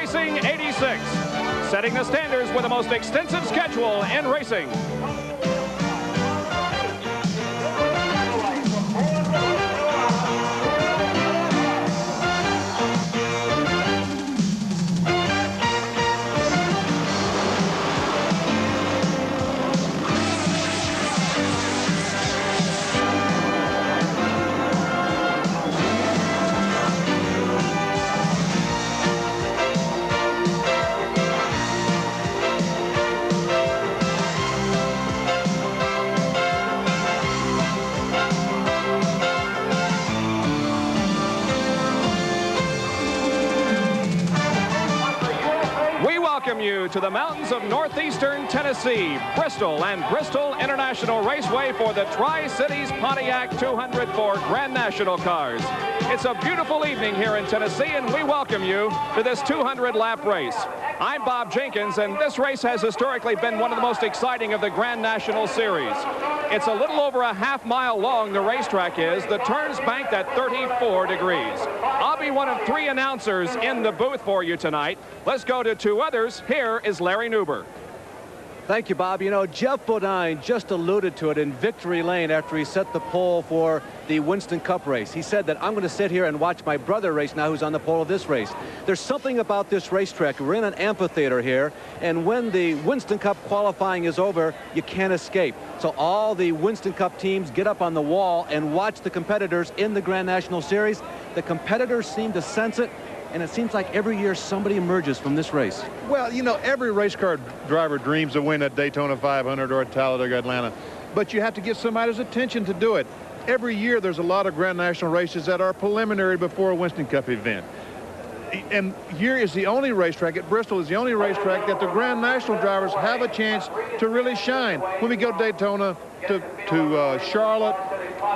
Racing 86, setting the standards with the most extensive schedule in racing. Welcome you to the mountains of northeastern Tennessee, Bristol and Bristol International Raceway for the Tri-Cities Pontiac 204 Grand National Cars. It's a beautiful evening here in Tennessee, and we welcome you to this 200-lap race. I'm Bob Jenkins, and this race has historically been one of the most exciting of the Grand National Series. It's a little over a half-mile long, the racetrack is. The turns banked at 34 degrees. I'll be one of 3 announcers in the booth for you tonight. Let's go to 2 others. Here is Larry Newber. Thank you, Bob. You know, Jeff Bodine just alluded to it in Victory Lane after he set the pole for the Winston Cup race. He said that I'm going to sit here and watch my brother race now who's on the pole of this race. There's something about this racetrack. We're in an amphitheater here, and when the Winston Cup qualifying is over, you can't escape. So all the Winston Cup teams get up on the wall and watch the competitors in the Grand National Series. The competitors seem to sense it, and it seems like every year somebody emerges from this race. Well, you know, every race car driver dreams of winning at Daytona 500 or at Talladega, Atlanta. But you have to get somebody's attention to do it. Every year there's a lot of Grand National races that are preliminary before a Winston Cup event. And here is the only racetrack, at Bristol is the only racetrack that the Grand National drivers have a chance to really shine. When we go to Daytona, to Charlotte,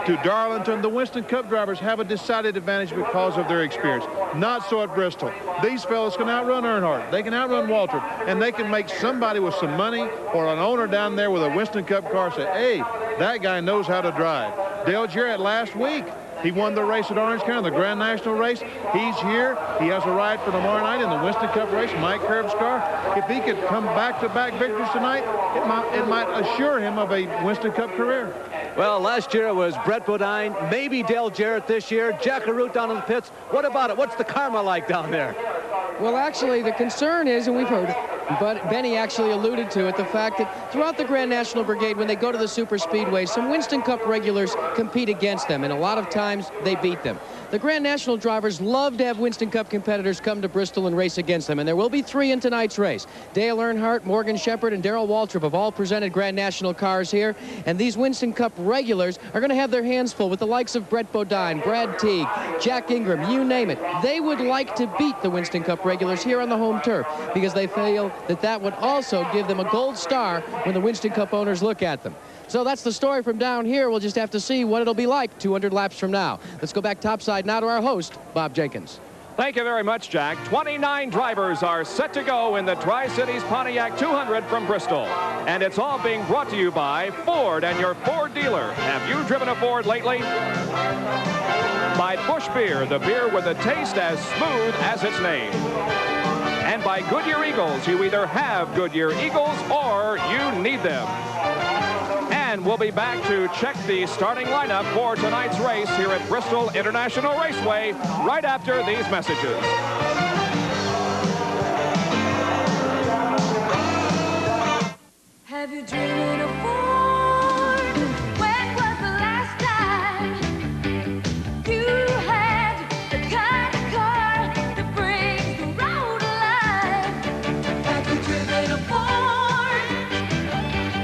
to Darlington, the Winston Cup drivers have a decided advantage because of their experience. Not so at Bristol. These fellas can outrun Earnhardt. They can outrun Waltrip. And they can make somebody with some money or an owner down there with a Winston Cup car say, hey, that guy knows how to drive. Dale Jarrett last week, he won the race at Orange County, the Grand National race. He's here. He has a ride for tomorrow night in the Winston Cup race, Mike Curb's car. If he could come back-to-back victories tonight, it might assure him of a Winston Cup career. Well, last year it was Brett Bodine, maybe Dale Jarrett this year. Jack LaRoute down in the pits. What about it? What's the karma like down there? Well, actually, the concern is, and we've heard it, but Benny actually alluded to it, the fact that throughout the Grand National Brigade, when they go to the super speedways, some Winston Cup regulars compete against them, and a lot of times they beat them. The Grand National drivers love to have Winston Cup competitors come to Bristol and race against them, and there will be 3 in tonight's race. Dale Earnhardt, Morgan Shepherd, and Darrell Waltrip have all presented Grand National cars here, and these Winston Cup regulars are going to have their hands full with the likes of Brett Bodine, Brad Teague, Jack Ingram, you name it. They would like to beat the Winston Cup regulars here on the home turf because they feel that that would also give them a gold star when the Winston Cup owners look at them. So that's the story from down here. We'll just have to see what it'll be like 200 laps from now. Let's go back topside now to our host, Bob Jenkins. Thank you very much, Jack. 29 drivers are set to go in the Tri-Cities Pontiac 200 from Bristol. And it's all being brought to you by Ford and your Ford dealer. Have you driven a Ford lately? By Busch Beer, the beer with a taste as smooth as its name. And by Goodyear Eagles, you either have Goodyear Eagles or you need them. And we'll be back to check the starting lineup for tonight's race here at Bristol International Raceway right after these messages. Have you driven a Ford? When was the last time you had the kind of car that brings the road alive? Have you driven a Ford?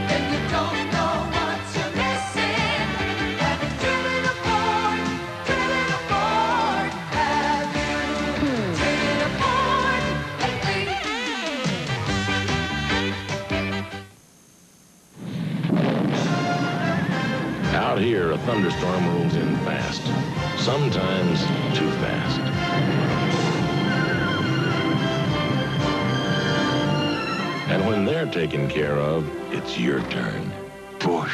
Then you don't know what you're missing. Have you driven a Ford? Driven a Ford? Have you driven a Ford lately? Out here, a thunderstorm rolls in fast, sometimes too fast. And when they're taken care of, it's your turn. Busch.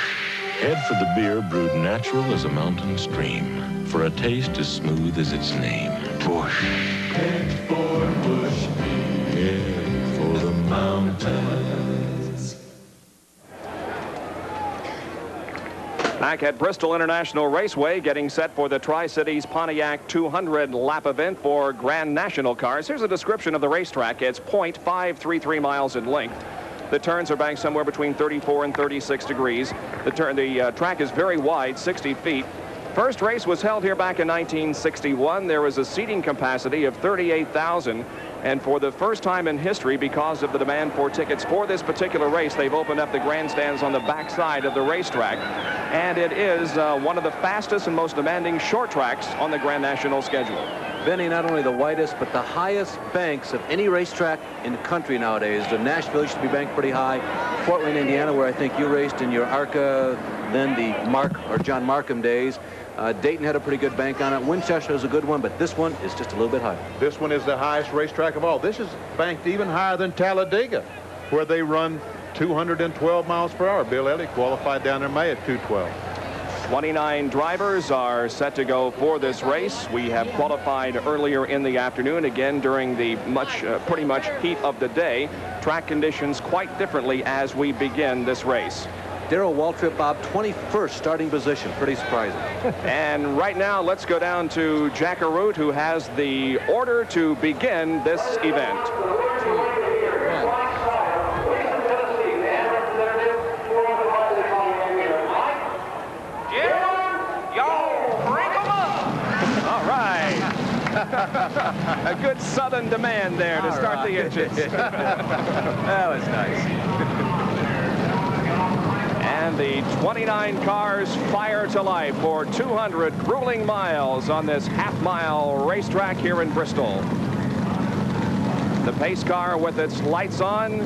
Head for the beer brewed natural as a mountain stream, for a taste as smooth as its name. Busch. Head for Busch Beer. Back at Bristol International Raceway, getting set for the Tri-Cities Pontiac 200 lap event for Grand National cars. Here's a description of the racetrack. It's 0.533 miles in length. The turns are banked somewhere between 34 and 36 degrees. The track is very wide, 60 feet. First race was held here back in 1961. There was a seating capacity of 38,000. And for the first time in history, because of the demand for tickets for this particular race, they've opened up the grandstands on the backside of the racetrack. And it is one of the fastest and most demanding short tracks on the Grand National schedule. Benny, not only the widest, but the highest banks of any racetrack in the country nowadays. The Nashville used to be banked pretty high. Fort Wayne, Indiana, where I think you raced in your ARCA, then the John Markham days. Dayton had a pretty good bank on it. Winchester is a good one, but this one is just a little bit higher. This one is the highest racetrack of all. This is banked even higher than Talladega, where they run 212 miles per hour. Bill Elliott qualified down there in May at 212. 29 drivers are set to go for this race. We have qualified earlier in the afternoon, again during the pretty much heat of the day. Track conditions quite differently as we begin this race. Darrell Waltrip, Bob, 21st starting position. Pretty surprising. And right now, let's go down to Jack Arute, who has the order to begin this event. All right. A good southern demand there to start the engines. That was nice. And the 29 cars fire to life for 200 grueling miles on this half-mile racetrack here in Bristol. The pace car with its lights on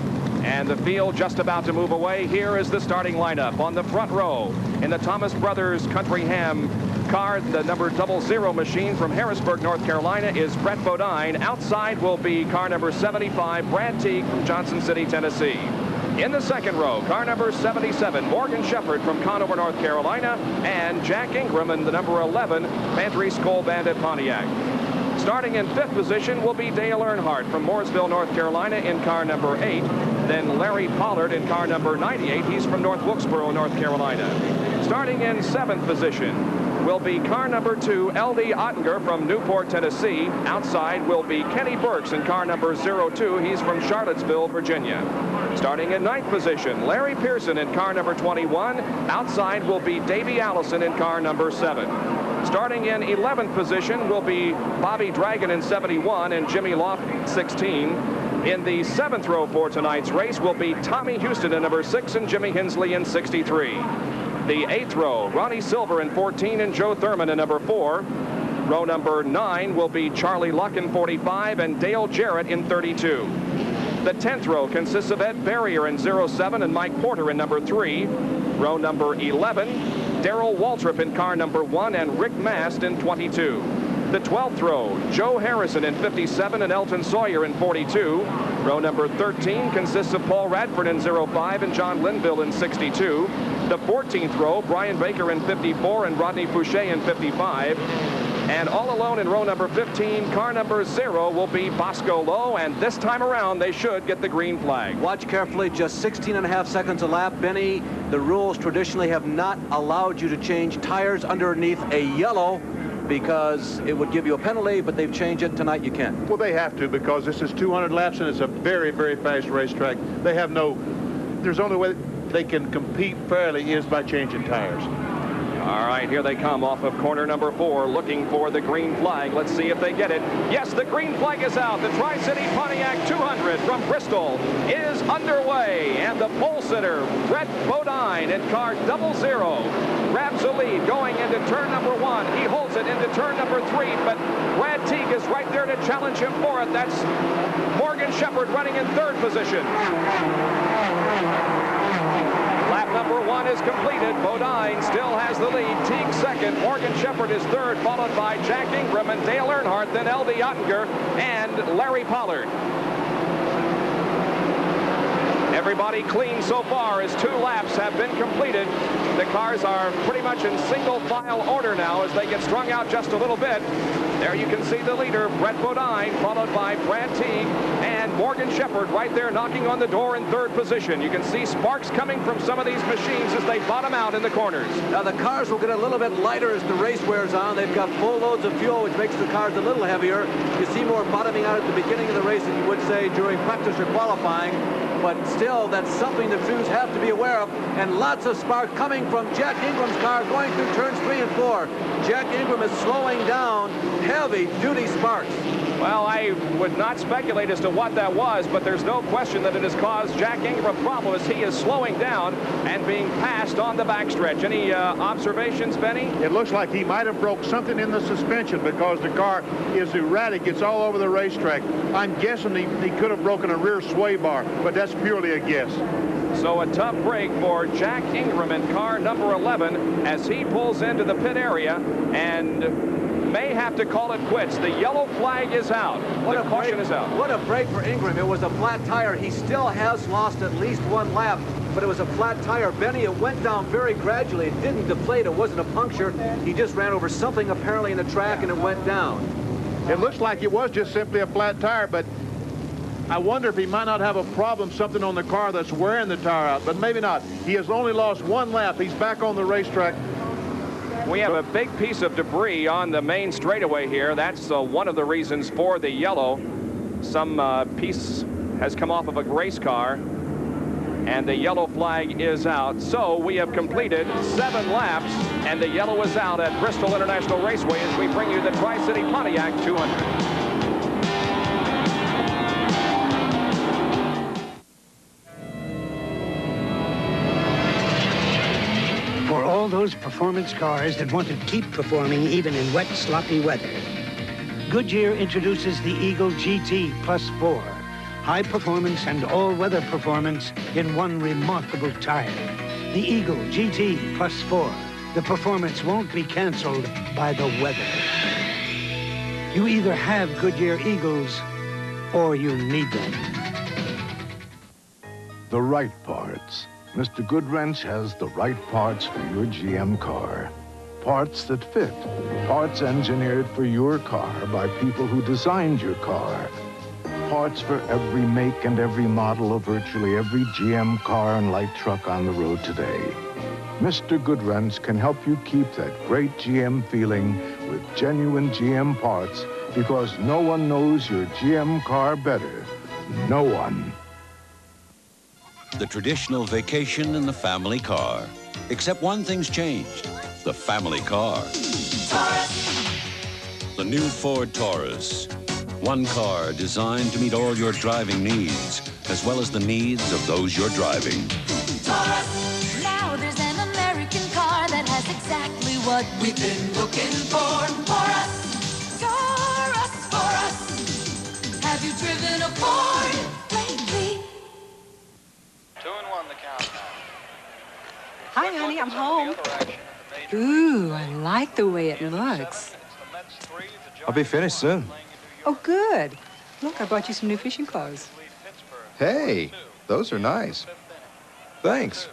and the field just about to move away. Here is the starting lineup. On the front row in the Thomas Brothers Country Ham car, the number 00 machine from Harrisburg, North Carolina, is Brett Bodine. Outside will be car number 75, Brad Teague from Johnson City, Tennessee. In the second row, car number 77, Morgan Shepherd from Conover, North Carolina, and Jack Ingram in the number 11, Pantry Skull Bandit Pontiac. Starting in fifth position will be Dale Earnhardt from Mooresville, North Carolina in car number 8. Then Larry Pollard in car number 98. He's from North Wilkesboro, North Carolina. Starting in seventh position will be car number 2, L.D. Ottinger from Newport, Tennessee. Outside will be Kenny Burks in car number 02. He's from Charlottesville, Virginia. Starting in ninth position, Larry Pearson in car number 21. Outside will be Davey Allison in car number 7. Starting in 11th position will be Bobby Dragon in 71 and Jimmy Loft 16. In the 7th row for tonight's race will be Tommy Houston in number 6 and Jimmy Hensley in 63. The 8th row, Ronnie Silver in 14 and Joe Thurman in number 4. Row number 9 will be Charlie Luck in 45 and Dale Jarrett in 32. The 10th row consists of Ed Barrier in 07 and Mike Porter in number 3. Row number 11, Darrell Waltrip in car number 1 and Rick Mast in 22. The 12th row, Joe Harrison in 57 and Elton Sawyer in 42. Row number 13 consists of Paul Radford in 05 and John Linville in 62. The 14th row, Brian Baker in 54 and Rodney Fouché in 55. And all alone in row number 15, car number 0 will be Bosco Lowe, and this time around they should get the green flag. Watch carefully, just 16.5 seconds a lap. Benny, the rules traditionally have not allowed you to change tires underneath a yellow because it would give you a penalty, but they've changed it. Tonight you can. Well, they have to, because this is 200 laps and it's a very, very fast racetrack. They have there's only way they can compete fairly is by changing tires. All right, here they come off of corner number 4, looking for the green flag. Let's see if they get it. Yes, the green flag is out. The Tri-City Pontiac 200 from Bristol is underway, and the pole sitter, Brett Bodine, in car 00, grabs the lead going into turn number 1. He holds it into turn number 3, but Brad Teague is right there to challenge him for it. That's Morgan Shepherd running in third position. Lap number 1 is completed. Bodine still has the lead. Teague second. Morgan Shepherd is third, followed by Jack Ingram and Dale Earnhardt, then L.D. Ottinger and Larry Pollard. Everybody clean so far as 2 laps have been completed. The cars are pretty much in single file order now as they get strung out just a little bit. There you can see the leader, Brett Bodine, followed by Brad Teague and Morgan Morgan Shepherd right there knocking on the door in third position. You can see sparks coming from some of these machines as they bottom out in the corners. Now the cars will get a little bit lighter as the race wears on. They've got full loads of fuel, which makes the cars a little heavier. You see more bottoming out at the beginning of the race than you would say during practice or qualifying. But still, that's something the crews have to be aware of. And lots of spark coming from Jack Ingram's car going through turns 3 and 4. Jack Ingram is slowing down. Heavy-duty sparks. Well, I would not speculate as to what that was, but there's no question that it has caused Jack Ingram a problem as he is slowing down and being passed on the backstretch. Any observations, Benny? It looks like he might have broke something in the suspension because the car is erratic. It's all over the racetrack. I'm guessing he could have broken a rear sway bar, but that's purely a guess. So a tough break for Jack Ingram in car number 11 as he pulls into the pit area and may have to call it quits. The yellow flag is out. The caution is out. What a break for Ingram. It was a flat tire. He still has lost at least one lap, but it was a flat tire. Benny, it went down very gradually. It didn't deflate. It wasn't a puncture. He just ran over something apparently in the track and it went down. It looks like it was just simply a flat tire, but I wonder if he might not have a problem, something on the car that's wearing the tire out, but maybe not. He has only lost one lap. He's back on the racetrack. We have a big piece of debris on the main straightaway here. That's one of the reasons for the yellow. Some piece has come off of a race car, and the yellow flag is out. So we have completed 7 laps, and the yellow is out at Bristol International Raceway as we bring you the Tri-City Pontiac 200. For all those performance cars that want to keep performing even in wet, sloppy weather, Goodyear introduces the Eagle GT Plus 4. High performance and all-weather performance in one remarkable tire. The Eagle GT Plus 4. The performance won't be canceled by the weather. You either have Goodyear Eagles or you need them. The right parts. Mr. Goodwrench has the right parts for your GM car. Parts that fit. Parts engineered for your car by people who designed your car. Parts for every make and every model of virtually every GM car and light truck on the road today. Mr. Goodwrench can help you keep that great GM feeling with genuine GM parts because no one knows your GM car better. No one. The traditional vacation in the family car. Except one thing's changed. The family car. Taurus. The new Ford Taurus. One car designed to meet all your driving needs, as well as the needs of those you're driving. Taurus. Now there's an American car that has exactly what we've been looking for. Taurus. Taurus for us. Have you driven a Ford lately? 2-1 the count now. Hi, honey, I'm home. Ooh, I like the way it looks. I'll be finished soon. Oh, good. Look, I bought you some new fishing clothes. Hey, those are nice. Thanks.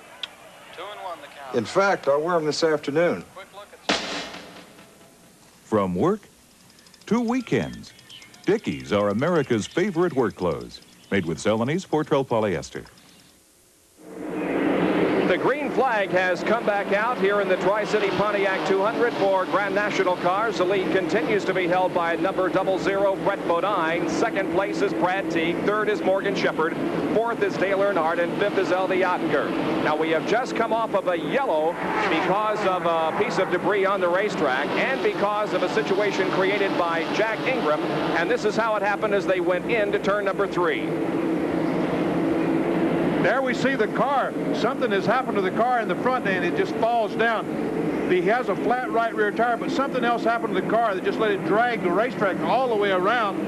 In fact, I'll wear them this afternoon. From work to weekends, Dickies are America's favorite work clothes. Made with Celanese 412 polyester. The green flag has come back out here in the Tri-City Pontiac 200 for Grand National cars. The lead continues to be held by number 00 Brett Bodine. Second place is Brad Teague. Third is Morgan Shepherd. Fourth is Dale Earnhardt. And fifth is Eldie Ottinger. Now, we have just come off of a yellow because of a piece of debris on the racetrack and because of a situation created by Jack Ingram. And this is how it happened as they went into turn number 3. There we see the car. Something has happened to the car in the front end. It just falls down. He has a flat right rear tire, but something else happened to the car that just let it drag the racetrack all the way around,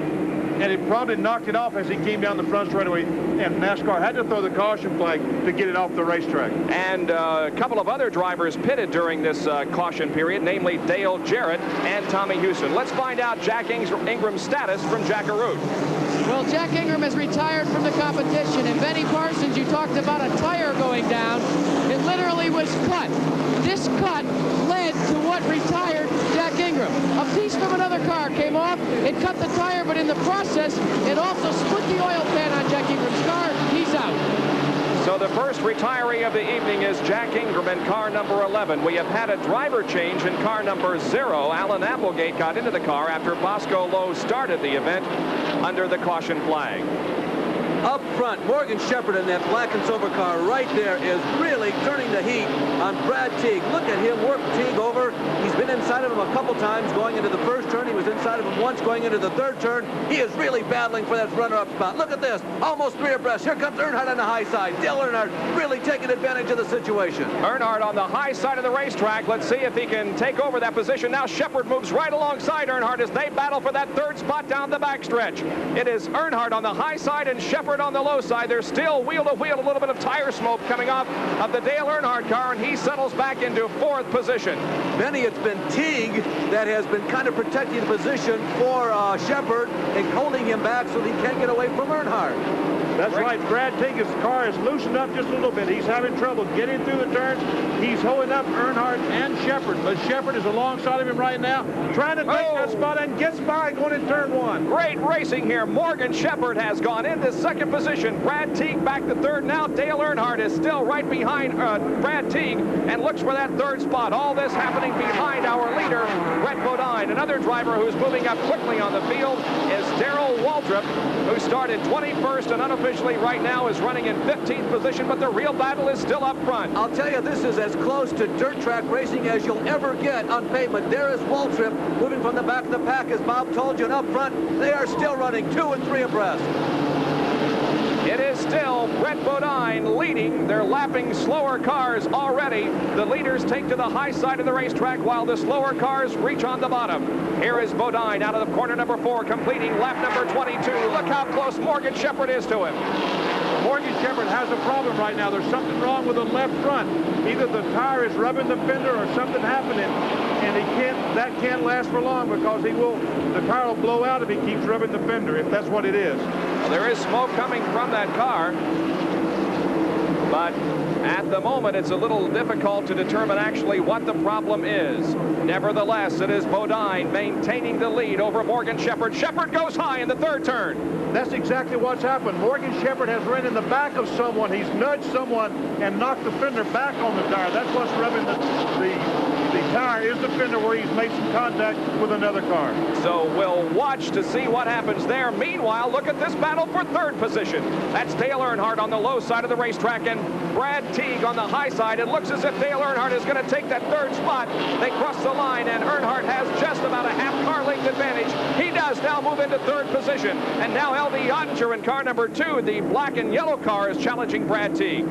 and it probably knocked it off as he came down the front straightaway, and NASCAR had to throw the caution flag to get it off the racetrack. And a couple of other drivers pitted during this caution period, namely Dale Jarrett and Tommy Houston. Let's find out Jack Ingram's status from Jack Arute. Well, Jack Ingram has retired from the competition, and Benny Parsons, you talked about a tire going down. It literally was cut. This cut led to what retired Jack Ingram. A from another car came off. It cut the tire, but in the process, it also split the oil pan on first retiree of the evening is Jack Ingram in car number 11. We have had a driver change in car number 0. Alan Applegate got into the car after Bosco Lowe started the event under the caution flag. Up front, Morgan Shepherd in that black and silver car right there is really turning the heat on Brad Teague. Look at him work Teague over. He's been inside of him a couple times going into the first turn. He was inside of him once going into the third turn. He is really battling for that runner-up spot. Look at this. Almost 3 abreast. Here comes Earnhardt on the high side. Dale Earnhardt really taking advantage of the situation. Earnhardt on the high side of the racetrack. Let's see if he can take over that position. Now Shepherd moves right alongside Earnhardt as they battle for that third spot down the backstretch. It is Earnhardt on the high side and Shepherd on the low side. There's still wheel to wheel, a little bit of tire smoke coming off of the Dale Earnhardt car, and he settles back into 4th position. Benny, it's been Teague that has been kind of protecting the position for Shepherd and holding him back so that he can't get away from Earnhardt. That's right. Brad Teague's car is loosened up just a little bit. He's having trouble getting through the turns. He's holding up Earnhardt and Shepherd, but Shepherd is alongside of him right now, trying to take that spot and gets by going in turn 1. Great racing here. Morgan Shepherd has gone into 2nd position. Brad Teague back to 3rd. Now Dale Earnhardt is still right behind Brad Teague and looks for that 3rd spot. All this happening behind our leader, Brett Bodine. Another driver who's moving up quickly on the field is Darrell Waltrip, who started 21st and unofficially right now is running in 15th position, but the real battle is still up front. I'll tell you, this is as close to dirt track racing as you'll ever get on pavement. There is Waltrip moving from the back of the pack, as Bob told you, and up front, they are still running 2 and 3 abreast. It is still Brett Bodine leading. They're lapping slower cars already. The leaders take to the high side of the racetrack while the slower cars reach on the bottom. Here is Bodine out of the corner number 4, completing lap number 22. Look how close Morgan Shepherd is to him. Morgan Shepherd has a problem right now. There's something wrong with the left front. Either the tire is rubbing the fender or something happening, and that can't last for long because the tire will blow out if he keeps rubbing the fender, if that's what it is. Well, there is smoke coming from that car, but at the moment it's a little difficult to determine actually what the problem is. Nevertheless, it is Bodine maintaining the lead over Morgan Shepherd. Shepherd goes high in the 3rd turn. That's exactly what's happened. Morgan Shepherd has ran in the back of someone. He's nudged someone and knocked the fender back on the tire. That's what's rubbing the tire is the fender where he's made some contact with another car. So we'll watch to see what happens there. Meanwhile, look at this battle for 3rd position. That's Dale Earnhardt on the low side of the racetrack and Brad Teague on the high side. It looks as if Dale Earnhardt is going to take that 3rd spot. They cross the line, and Earnhardt has just about a half car length advantage. He does now move into 3rd position. And now L.D. Ottinger in car number 2, the black and yellow car, is challenging Brad Teague.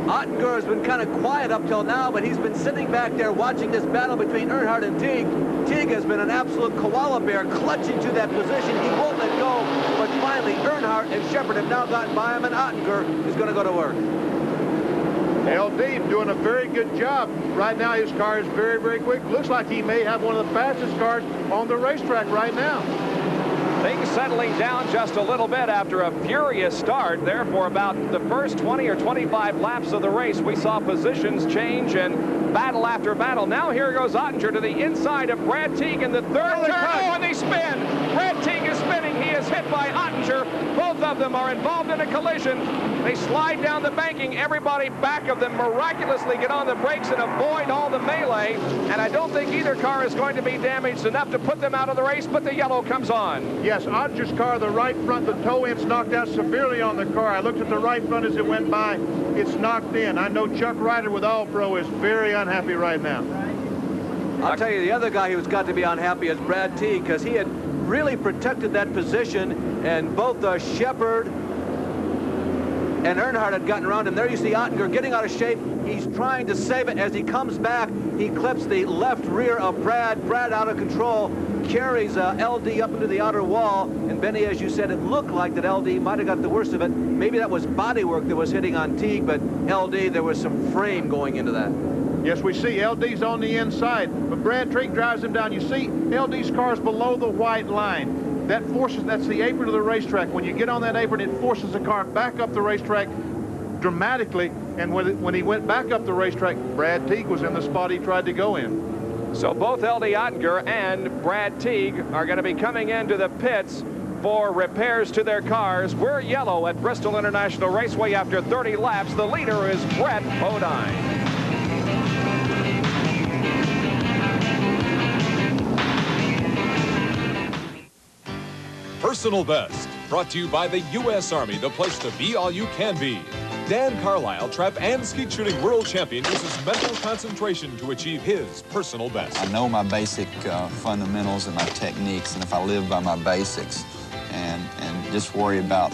Ottinger has been kind of quiet up till now, but he's been sitting back there watching this battle between Earnhardt and Teague. Teague has been an absolute koala bear clutching to that position. He won't let go, but finally Earnhardt and Shepherd have now gotten by him, and Ottinger is going to go to work. LD doing a very good job. Right now his car is very, very quick. Looks like he may have one of the fastest cars on the racetrack right now. Things settling down just a little bit after a furious start. There for about the first 20 or 25 laps of the race, we saw positions change and battle after battle. Now here goes Ottinger to the inside of Brad Teague in the 3rd turn. Oh, and they spin. Brad Teague is spinning. He is hit by Ottinger. Both of them are involved in a collision. They slide down the banking. Everybody back of them miraculously get on the brakes and avoid all the melee. And I don't think either car is going to be damaged enough to put them out of the race, but the yellow comes on. Yes, Ottinger's car, the right front, the toe end's knocked out severely on the car. I looked at the right front as it went by. It's knocked in. I know Chuck Ryder with All Pro is very unhappy right now. I'll tell you, the other guy who's got to be unhappy is Brad Teague, because he had really protected that position, and both Shepherd and Earnhardt had gotten around him. There you see Ottinger getting out of shape. He's trying to save it. As he comes back, he clips the left rear of Brad. Brad out of control, carries LD up into the outer wall. And Benny, as you said, it looked like that LD might have got the worst of it. Maybe that was body work that was hitting on Teague, but LD, there was some frame going into that. Yes, we see LD's on the inside, but Brad Teague drives him down. You see LD's car is below the white line. That's the apron of the racetrack. When you get on that apron, it forces the car back up the racetrack dramatically. And when he went back up the racetrack, Brad Teague was in the spot he tried to go in. So both L.D. Ottinger and Brad Teague are going to be coming into the pits for repairs to their cars. We're yellow at Bristol International Raceway after 30 laps. The leader is Brett Bodine. Personal Best, brought to you by the U.S. Army, the place to be all you can be. Dan Carlisle, trap and skeet shooting world champion, uses mental concentration to achieve his personal best. I know my basic fundamentals and my techniques, and if I live by my basics and just worry about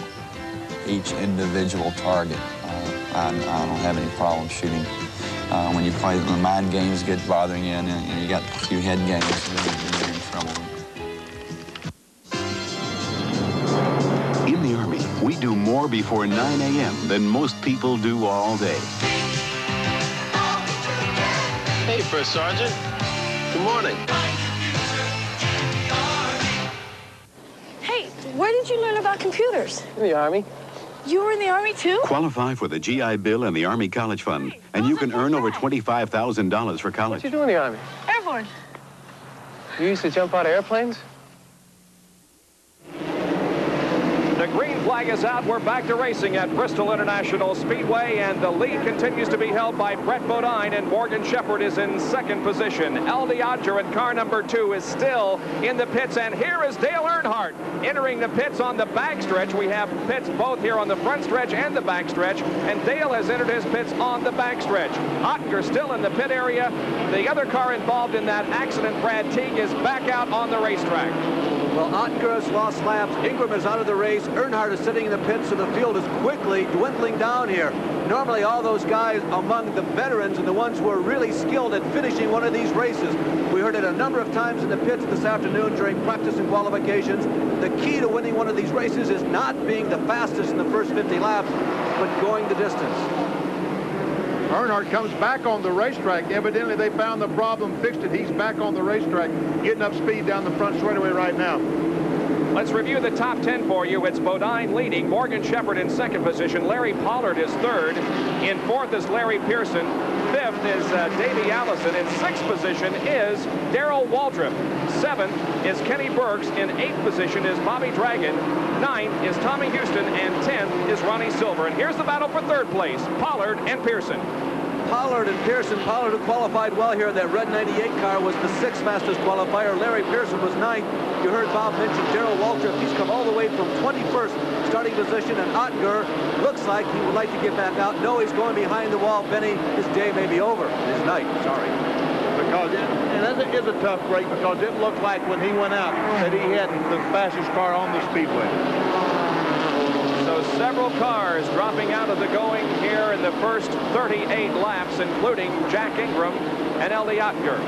each individual target, I don't have any problem shooting. When you play, the mind games get bothering you, and you got a few head games, you're in trouble. In the Army, we do more before 9 a.m. than most people do all day. Hey, First Sergeant. Good morning. Hey, where did you learn about computers? In the Army. You were in the Army, too? Qualify for the GI Bill and the Army College Fund, and you can earn over $25,000 for college. What you do in the Army? Airborne. You used to jump out of airplanes? The green flag is out. We're back to racing at Bristol International Speedway, and the lead continues to be held by Brett Bodine, and Morgan Shepherd is in second position. L.D. Odger in car number 2 is still in the pits, and here is Dale Earnhardt entering the pits on the backstretch. We have pits both here on the front stretch and the backstretch, and Dale has entered his pits on the backstretch. Ottinger still in the pit area. The other car involved in that accident, Brad Teague, is back out on the racetrack. Well, Ottinger has lost laps. Ingram is out of the race. Earnhardt is sitting in the pits, so the field is quickly dwindling down here. Normally, all those guys among the veterans and the ones who are really skilled at finishing one of these races. We heard it a number of times in the pits this afternoon during practice and qualifications. The key to winning one of these races is not being the fastest in the first 50 laps, but going the distance. Earnhardt comes back on the racetrack. Evidently, they found the problem, fixed it. He's back on the racetrack, getting up speed down the front straightaway right now. Let's review the top 10 for you. It's Bodine leading, Morgan Shepherd in second position, Larry Pollard is third, in fourth is Larry Pearson, fifth is Davey Allison, in sixth position is Darrell Waltrip, seventh is Kenny Burks, in eighth position is Bobby Dragon, ninth is Tommy Houston, and 10th is Ronnie Silver. And here's the battle for third place, Pollard and Pearson. Pollard and Pearson. Pollard, who qualified well here, that red 98 car, was the sixth fastest qualifier. Larry Pearson was ninth. You heard Bob mention Darrell Waltrip. He's come all the way from 21st starting position, and Ottinger looks like he would like to get back out. No, he's going behind the wall. Benny, his day may be over. His night, sorry. Because and that is a tough break, because it looked like when he went out that he had the fastest car on the speedway. So several cars dropping out of the going here in the first 38 laps, including Jack Ingram and L.D. Ottinger.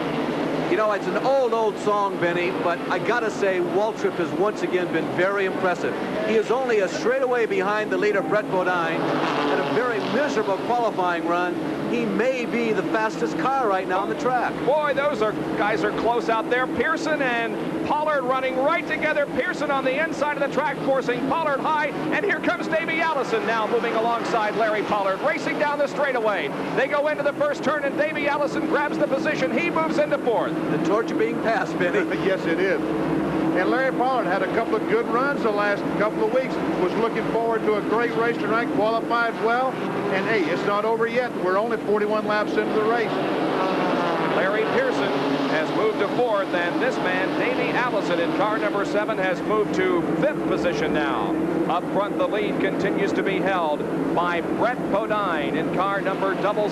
You know, it's an old song, Benny, but I gotta say Waltrip has once again been very impressive. He is only a straightaway behind the leader, Brett Bodine, and a very miserable qualifying run. He may be the fastest car right now on the track. Boy, those guys are close out there. Pearson and Pollard running right together. Pearson on the inside of the track, forcing Pollard high. And here comes Davey Allison now moving alongside Larry Pollard, racing down the straightaway. They go into the first turn, and Davey Allison grabs the position. He moves into fourth. The torch being passed, Benny. Yes, it is. And Larry Pollard had a couple of good runs the last couple of weeks. Was looking forward to a great race tonight, qualified well. And hey, it's not over yet. We're only 41 laps into the race. Larry Pearson has moved to fourth, and this man, Davey Allison, in car number 7, has moved to fifth position now. Up front, the lead continues to be held by Brett Bodine in car number 00.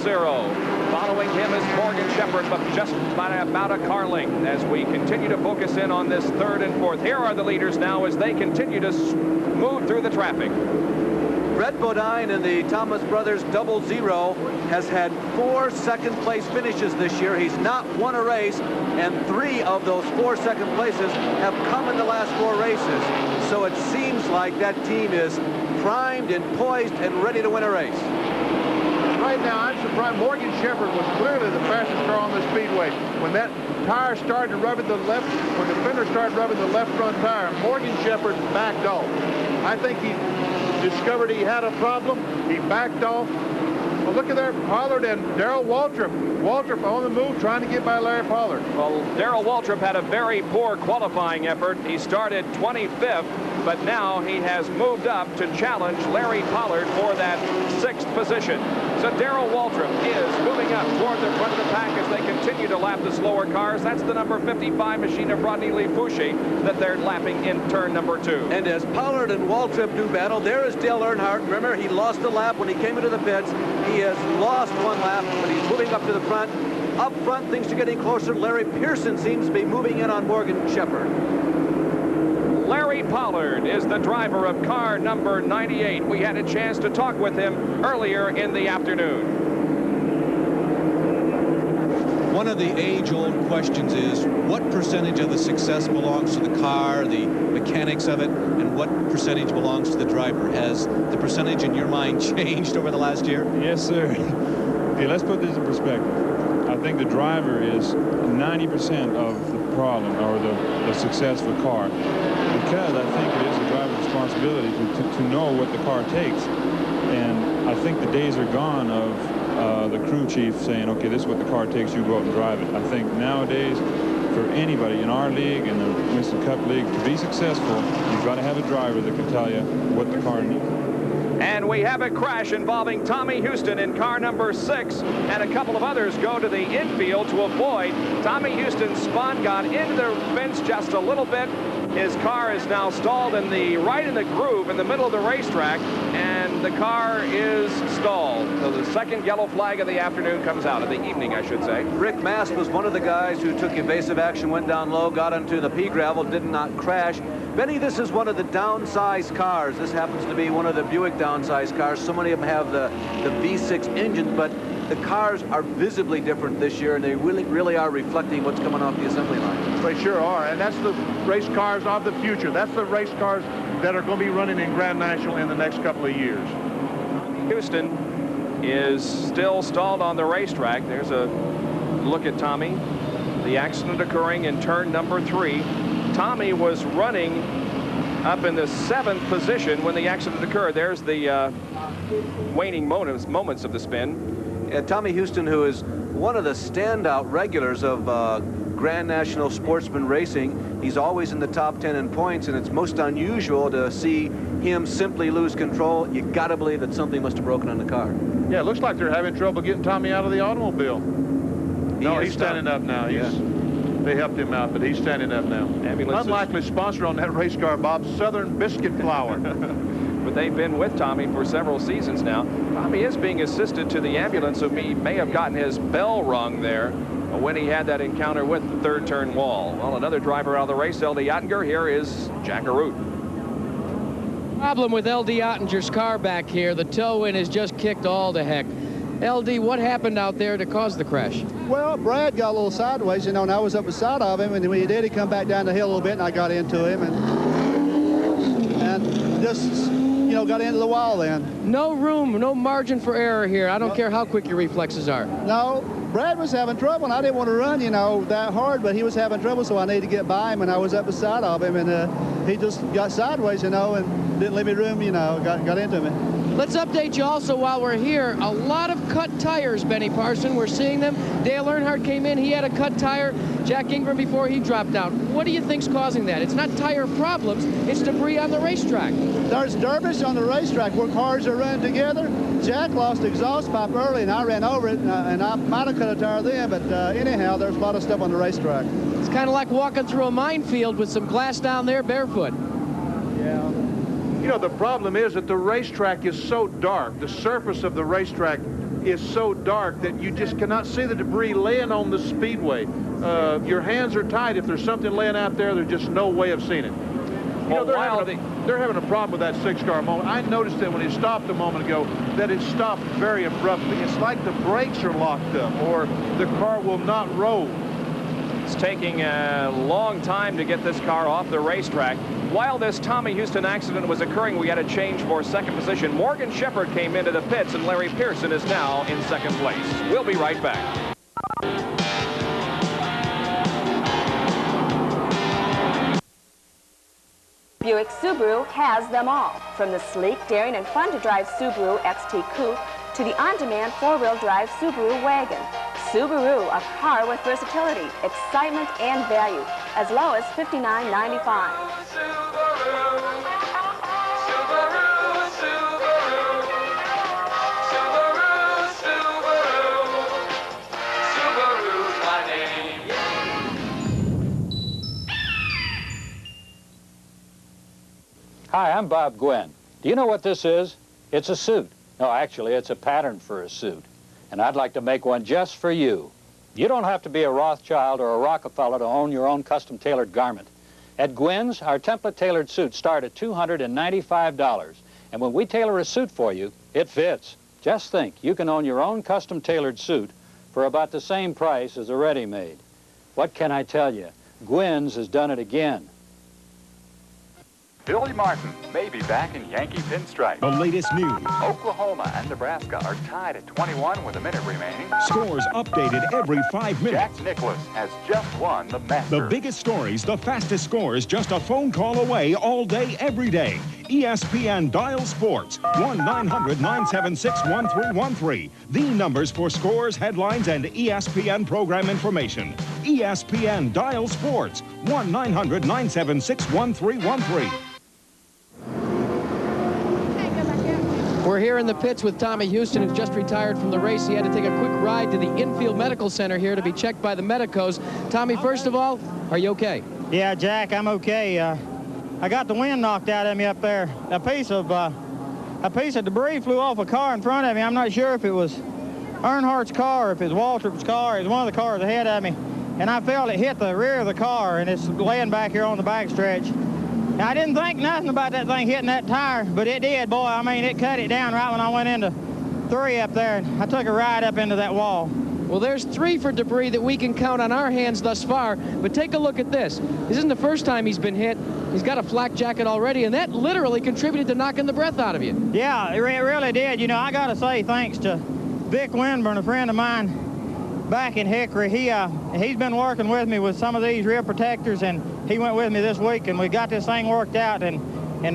Following him is Morgan Shepherd, but just about a car length as we continue to focus in on this third and fourth. Here are the leaders now as they continue to move through the traffic. Brett Bodine and the Thomas Brothers 00 has had 4 second-place finishes this year. He's not won a race, and 3 of those 4 second places have come in the last 4 races. So it seems like that team is primed and poised and ready to win a race. Right now, I'm surprised. Morgan Shepherd was clearly the fastest car on the speedway. When that tire started rubbing the left, when the fender started rubbing the left front tire, Morgan Shepherd backed off. I think he discovered he had a problem. He backed off, Well, look at there, Pollard and Darrell Waltrip. Waltrip on the move, trying to get by Larry Pollard. Well, Darrell Waltrip had a very poor qualifying effort. He started 25th, but now he has moved up to challenge Larry Pollard for that 6th position. So Darrell Waltrip is moving up toward the front of the pack as they continue to lap the slower cars. That's the number 55 machine of Rodney Lee Fouché that they're lapping in turn number 2. And as Pollard and Waltrip do battle, there is Dale Earnhardt. Remember, he lost a lap when he came into the pits. He has lost 1 lap, but he's moving up to the front. Up front, things are getting closer. Larry Pearson seems to be moving in on Morgan Shepherd. Larry Pollard is the driver of car number 98. We had a chance to talk with him earlier in the afternoon. One of the age-old questions is what percentage of the success belongs to the car, the mechanics of it, and what percentage belongs to the driver? Has the percentage in your mind changed over the last year? Yes, sir. Okay, let's put this in perspective. I think the driver is 90% of the problem or the successful car, because I think it is the driver's responsibility to know what the car takes. And I think the days are gone of the crew chief saying, okay, this is what the car takes, you go out and drive it. I think nowadays, for anybody in our league and the Winston Cup League, to be successful, you've got to have a driver that can tell you what the car needs. And we have a crash involving Tommy Houston in car number 6, and a couple of others go to the infield to avoid. Tommy Houston's spun, got into the fence just a little bit. His car is now stalled right in the groove in the middle of the racetrack, and the car is stalled. So the second yellow flag of the afternoon comes out, of the evening, I should say. Rick Mast was one of the guys who took evasive action, went down low, got into the pea gravel, did not crash. Benny, this is one of the downsized cars. This happens to be one of the Buick downsized cars. So many of them have the V6 engines, but the cars are visibly different this year, and they really are reflecting what's coming off the assembly line. They sure are, and that's the race cars of the future. That's the race cars that are going to be running in Grand National in the next couple of years. Houston is still stalled on the racetrack. There's a look at Tommy. The accident occurring in turn number 3. Tommy was running up in the 7th position when the accident occurred. There's the waning moments of the spin. And Tommy Houston, who is one of the standout regulars of Grand National Sportsman Racing, he's always in the top 10 in points, and it's most unusual to see him simply lose control. You got to believe that something must have broken on the car. Yeah, it looks like they're having trouble getting Tommy out of the automobile. No, he's standing up now. They helped him out, but he's standing up now. Unlikely sponsor on that race car, Bob, Southern Biscuit Flour. But they've been with Tommy for several seasons now. Tommy is being assisted to the ambulance, so he may have gotten his bell rung there when he had that encounter with the third turn wall. Well, another driver out of the race, L.D. Ottinger. Here is Jack Arute. Problem with L.D. Ottinger's car back here. The toe in is just kicked all to heck. L.D., what happened out there to cause the crash? Well, Brad got a little sideways, you know, and I was up beside of him, and when he did, he come back down the hill a little bit, and I got into him, and just, you know, got into the wall then. No room, no margin for error here. I don't care how quick your reflexes are. No, Brad was having trouble, and I didn't want to run, you know, that hard, but he was having trouble, so I needed to get by him, and I was up beside of him, and he just got sideways, you know, and didn't leave me room, you know, got into me. Let's update you also while we're here. A lot of cut tires, Benny Parson. We're seeing them. Dale Earnhardt came in. He had a cut tire. Jack Ingram before he dropped out. What do you think's causing that? It's not tire problems. It's debris on the racetrack. There's derbish on the racetrack where cars are running together. Jack lost the exhaust pipe early, and I ran over it, and I might have cut a tire then, but anyhow, there's a lot of stuff on the racetrack. It's kind of like walking through a minefield with some glass down there barefoot. Yeah. You know, the problem is that the racetrack is so dark. The surface of the racetrack is so dark that you just cannot see the debris laying on the speedway. Your hands are tied. If there's something laying out there, there's just no way of seeing it. You know, they're having a problem with that 6-car moment. I noticed that when it stopped a moment ago, that it stopped very abruptly. It's like the brakes are locked up, or the car will not roll. It's taking a long time to get this car off the racetrack. While this Tommy Houston accident was occurring, we had a change for second position. Morgan Shepherd came into the pits, and Larry Pearson is now in second place. We'll be right back. Buick Subaru has them all. From the sleek, daring, and fun-to-drive Subaru XT Coupe to the on-demand four-wheel drive Subaru wagon. Subaru, a car with versatility, excitement, and value, as low as $59.95. Hi, I'm Bob Gwynn. Do you know what this is? It's a suit. No, actually, it's a pattern for a suit. And I'd like to make one just for you. You don't have to be a Rothschild or a Rockefeller to own your own custom-tailored garment. At Gwynn's, our template-tailored suits start at $295. And when we tailor a suit for you, it fits. Just think, you can own your own custom-tailored suit for about the same price as a ready-made. What can I tell you? Gwynn's has done it again. Billy Martin may be back in Yankee pinstripe. The latest news. Oklahoma and Nebraska are tied at 21 with a minute remaining. Scores updated every 5 minutes. Jack Nicklaus has just won the Masters. The biggest stories, the fastest scores, just a phone call away all day, every day. ESPN Dial Sports, 1-900-976-1313. The numbers for scores, headlines, and ESPN program information. ESPN Dial Sports, 1-900-976-1313. We're here in the pits with Tommy Houston, who's just retired from the race. He had to take a quick ride to the infield medical center here to be checked by the medicos. Tommy, first of all, are you okay? Yeah, Jack, I'm okay. I got the wind knocked out of me up there. A piece of debris flew off a car in front of me. I'm not sure if it was Earnhardt's car or if it was Waltrip's car. It was one of the cars ahead of me. And I felt it hit the rear of the car, and it's laying back here on the back stretch. Now, I didn't think nothing about that thing hitting that tire, but it did, boy. I mean, it cut it down right when I went into 3 up there, and I took a ride up into that wall. Well, there's 3 for debris that we can count on our hands thus far, but take a look at this. This isn't the first time he's been hit. He's got a flak jacket already, and that literally contributed to knocking the breath out of you. Yeah, it really did. You know, I got to say thanks to Vic Winburn, a friend of mine back in Hickory. He's been working with me with some of these rear protectors, and he went with me this week, and we got this thing worked out. And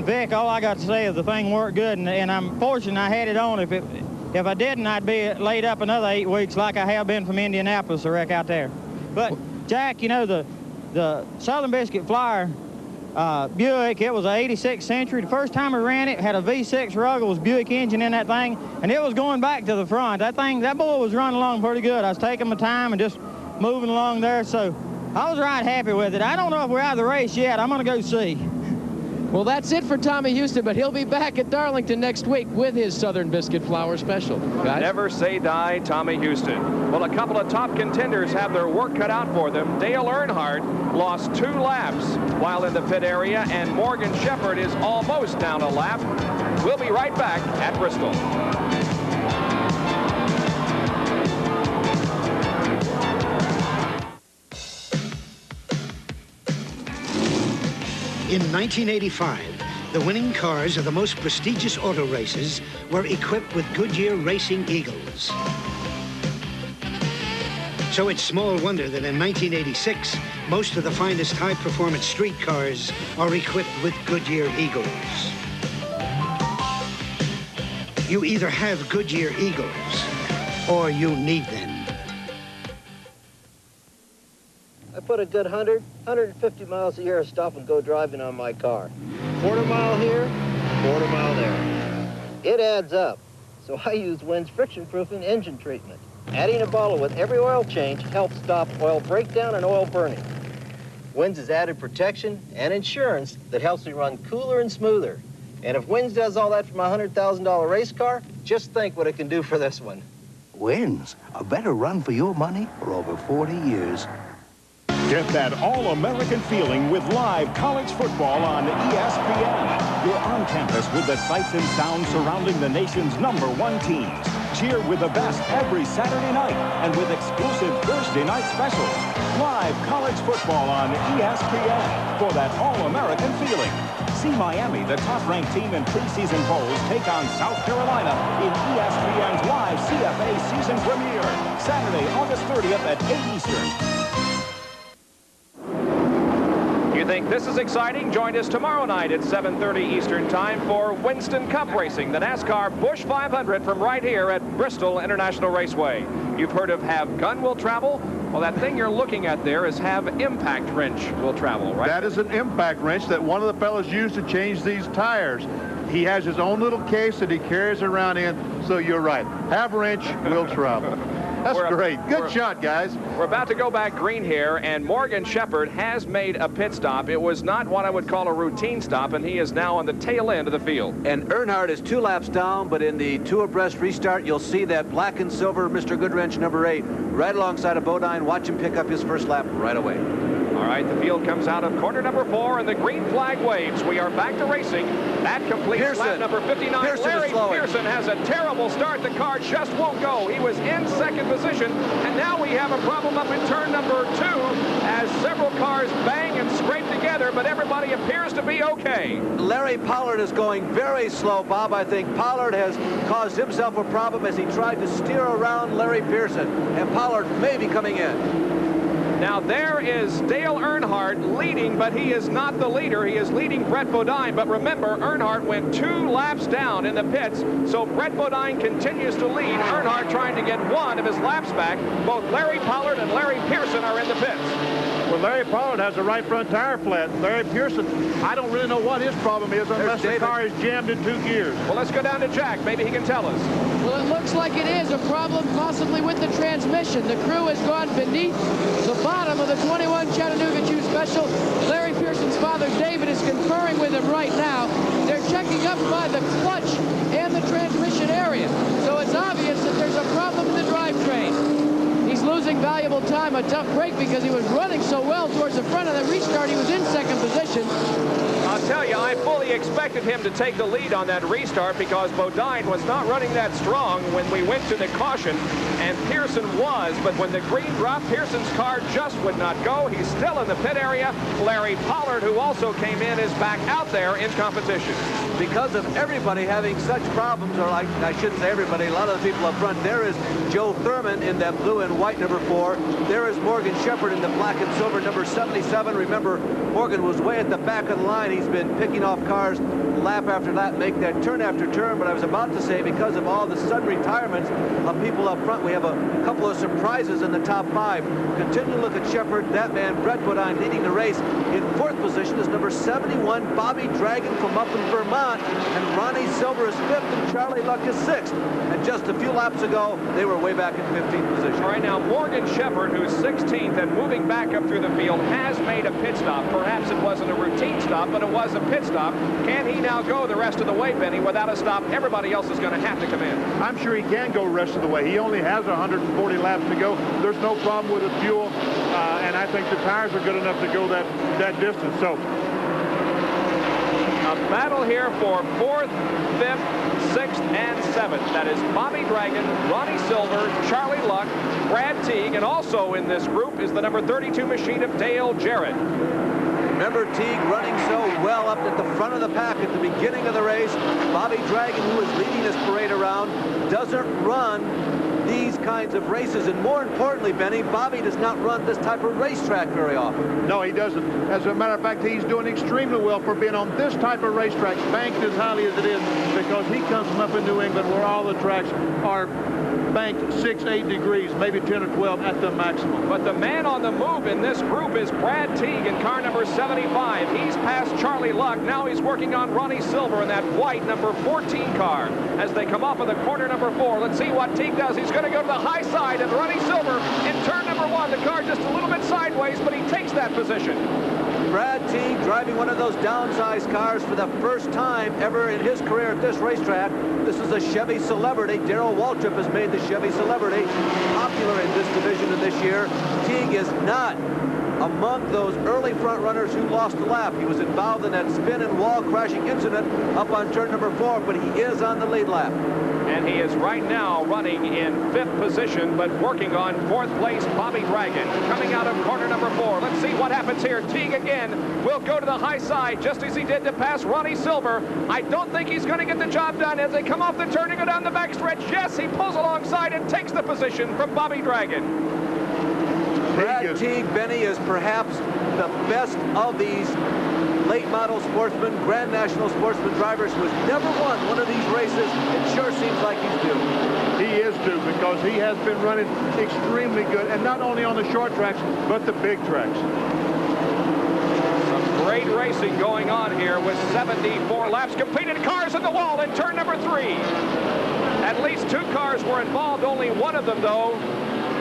Vic, all I got to say is the thing worked good, and I'm fortunate I had it on. If I didn't, I'd be laid up another 8 weeks like I have been from Indianapolis, the wreck out there. But Jack, you know, the Southern Biscuit Flyer Buick, it was an 86 Century. The first time I ran it, had a V6 Ruggles Buick engine in that thing, and it was going back to the front. That boy was running along pretty good. I was taking my time and just moving along there, so I was right happy with it. I don't know if we're out of the race yet. I'm going to go see. Well, that's it for Tommy Houston, but he'll be back at Darlington next week with his Southern Biscuit Flour Special. Guys? Never say die, Tommy Houston. Well, a couple of top contenders have their work cut out for them. Dale Earnhardt lost 2 laps while in the pit area, and Morgan Shepherd is almost down a lap. We'll be right back at Bristol. In 1985, the winning cars of the most prestigious auto races were equipped with Goodyear Racing Eagles. So it's small wonder that in 1986, most of the finest high-performance street cars are equipped with Goodyear Eagles. You either have Goodyear Eagles, or you need them. I put a good 150 miles a year of stop and go driving on my car. Quarter mile here, quarter mile there. It adds up. So I use Wynn's friction-proofing engine treatment. Adding a bottle with every oil change helps stop oil breakdown and oil burning. Wynn's has added protection and insurance that helps me run cooler and smoother. And if Wynn's does all that for my $100,000 race car, just think what it can do for this one. Wynn's, a better run for your money for over 40 years. Get that all-American feeling with live college football on ESPN. You're on campus with the sights and sounds surrounding the nation's #1 teams. Cheer with the best every Saturday night and with exclusive Thursday night specials. Live college football on ESPN for that all-American feeling. See Miami, the top-ranked team in preseason bowls, take on South Carolina in ESPN's live CFA season premiere. Saturday, August 30th at 8 Eastern. You think this is exciting? Join us tomorrow night at 7:30 Eastern Time for Winston Cup Racing, the NASCAR Busch 500 from right here at Bristol International Raceway. You've heard of Have Gun Will Travel? Well, that thing you're looking at there is Have Impact Wrench Will Travel, right? That is an impact wrench that one of the fellows used to change these tires. He has his own little case that he carries around in, so you're right. Have Wrench Will Travel. That's great. Good shot, guys. We're about to go back green here, and Morgan Shepherd has made a pit stop. It was not what I would call a routine stop, and he is now on the tail end of the field. And Earnhardt is 2 laps down, but in the 2 abreast restart, you'll see that black and silver Mr. Goodwrench number 8 right alongside of Bodine. Watch him pick up his first lap right away. All right, the field comes out of corner number 4, and the green flag waves. We are back to racing. That completes lap number 59. Larry Pearson has a terrible start. The car just won't go. He was in second position, and now we have a problem up in turn number 2 as several cars bang and scrape together, but everybody appears to be okay. Larry Pollard is going very slow, Bob. I think Pollard has caused himself a problem as he tried to steer around Larry Pearson, and Pollard may be coming in. Now there is Dale Earnhardt leading, but he is not the leader. He is leading Brett Bodine. But remember, Earnhardt went 2 laps down in the pits, so Brett Bodine continues to lead. Earnhardt trying to get 1 of his laps back. Both Larry Pollard and Larry Pearson are in the pits. Well, Larry Pollard has the right front tire flat. Larry Pearson, I don't really know what his problem is unless the car is jammed in 2 gears. Well, let's go down to Jack. Maybe he can tell us. Well, it looks like it is a problem possibly with the transmission. The crew has gone beneath the bottom of the 21 Chattanooga 2 Special. Larry Pearson's father, David, is conferring with him right now. They're checking up by the clutch and the transmission area. So it's obvious that there's a problem in the drivetrain. He's losing valuable time, a tough break because he was running so well towards the front of the restart. He was in second position. I'll tell you, I fully expected him to take the lead on that restart because Bodine was not running that strong when we went to the caution, and Pearson was, but when the green dropped, Pearson's car just would not go. He's still in the pit area. Larry Pollard, who also came in, is back out there in competition. Because of everybody having such problems, or like I shouldn't say everybody, a lot of the people up front, there is Joe Thurman in that blue and white number 4. There is Morgan Shepherd in the black and silver number 77. Remember, Morgan was way at the back of the line. He's been picking off cars lap after lap, make that turn after turn. But I was about to say, because of all the sudden retirements of people up front, we have a couple of surprises in the top 5. Continue to look at Shepherd. That man, Brett Bodine, leading the race. In 4th position is number 71, Bobby Dragon from up in Vermont. And Ronnie Silver is 5th, and Charlie Luck is 6th. And just a few laps ago, they were way back in 15th position. All right, now Morgan Shepherd, who's 16th and moving back up through the field, has made a pit stop. Perhaps it wasn't a routine stop, but it was a pit stop. Can he now go the rest of the way, Benny, without a stop? Everybody else is going to have to come in. I'm sure he can go the rest of the way. He only has 140 laps to go. There's no problem with the fuel, and I think the tires are good enough to go that distance. So a battle here for 4th, 5th, 6th, and 7th. That is Bobby Dragon, Ronnie Silver, Charlie Luck, Brad Teague, and also in this group is the number 32 machine of Dale Jarrett. Remember Teague running so well up at the front of the pack at the beginning of the race. Bobby Dragon, who is leading this parade around, doesn't run these kinds of races. And more importantly, Benny, Bobby does not run this type of racetrack very often. No, he doesn't. As a matter of fact, he's doing extremely well for being on this type of racetrack, banked as highly as it is, because he comes from up in New England where all the tracks are banked 6, 8 degrees, maybe 10 or 12 at the maximum. But the man on the move in this group is Brad Teague in car number 75. He's past Charlie Luck. Now he's working on Ronnie Silver in that white number 14 car as they come off of the corner number 4. Let's see what Teague does. He's going to go to the high side of Ronnie Silver in turn number 1. The car just a little bit sideways, but he takes that position. Brad Teague driving one of those downsized cars for the first time ever in his career at this racetrack. This is a Chevy Celebrity. Darrell Waltrip has made the Chevy Celebrity popular in this division of this year. Teague is not among those early front runners who lost a lap. He was involved in that spin and wall crashing incident up on turn number 4, but he is on the lead lap. And he is right now running in 5th position, but working on 4th place, Bobby Dragon. Coming out of corner number 4. Let's see what happens here. Teague again will go to the high side, just as he did to pass Ronnie Silver. I don't think he's going to get the job done as they come off the turn and go down the backstretch. Yes, he pulls alongside and takes the position from Bobby Dragon. Brad Teague, Benny, is perhaps the best of these late model sportsmen, Grand National sportsman drivers who has never won one of these races. It sure seems like he's due. He is due because he has been running extremely good, and not only on the short tracks, but the big tracks. Some great racing going on here with 74 laps completed. Cars at the wall in turn number 3. At least 2 cars were involved, only one of them, though.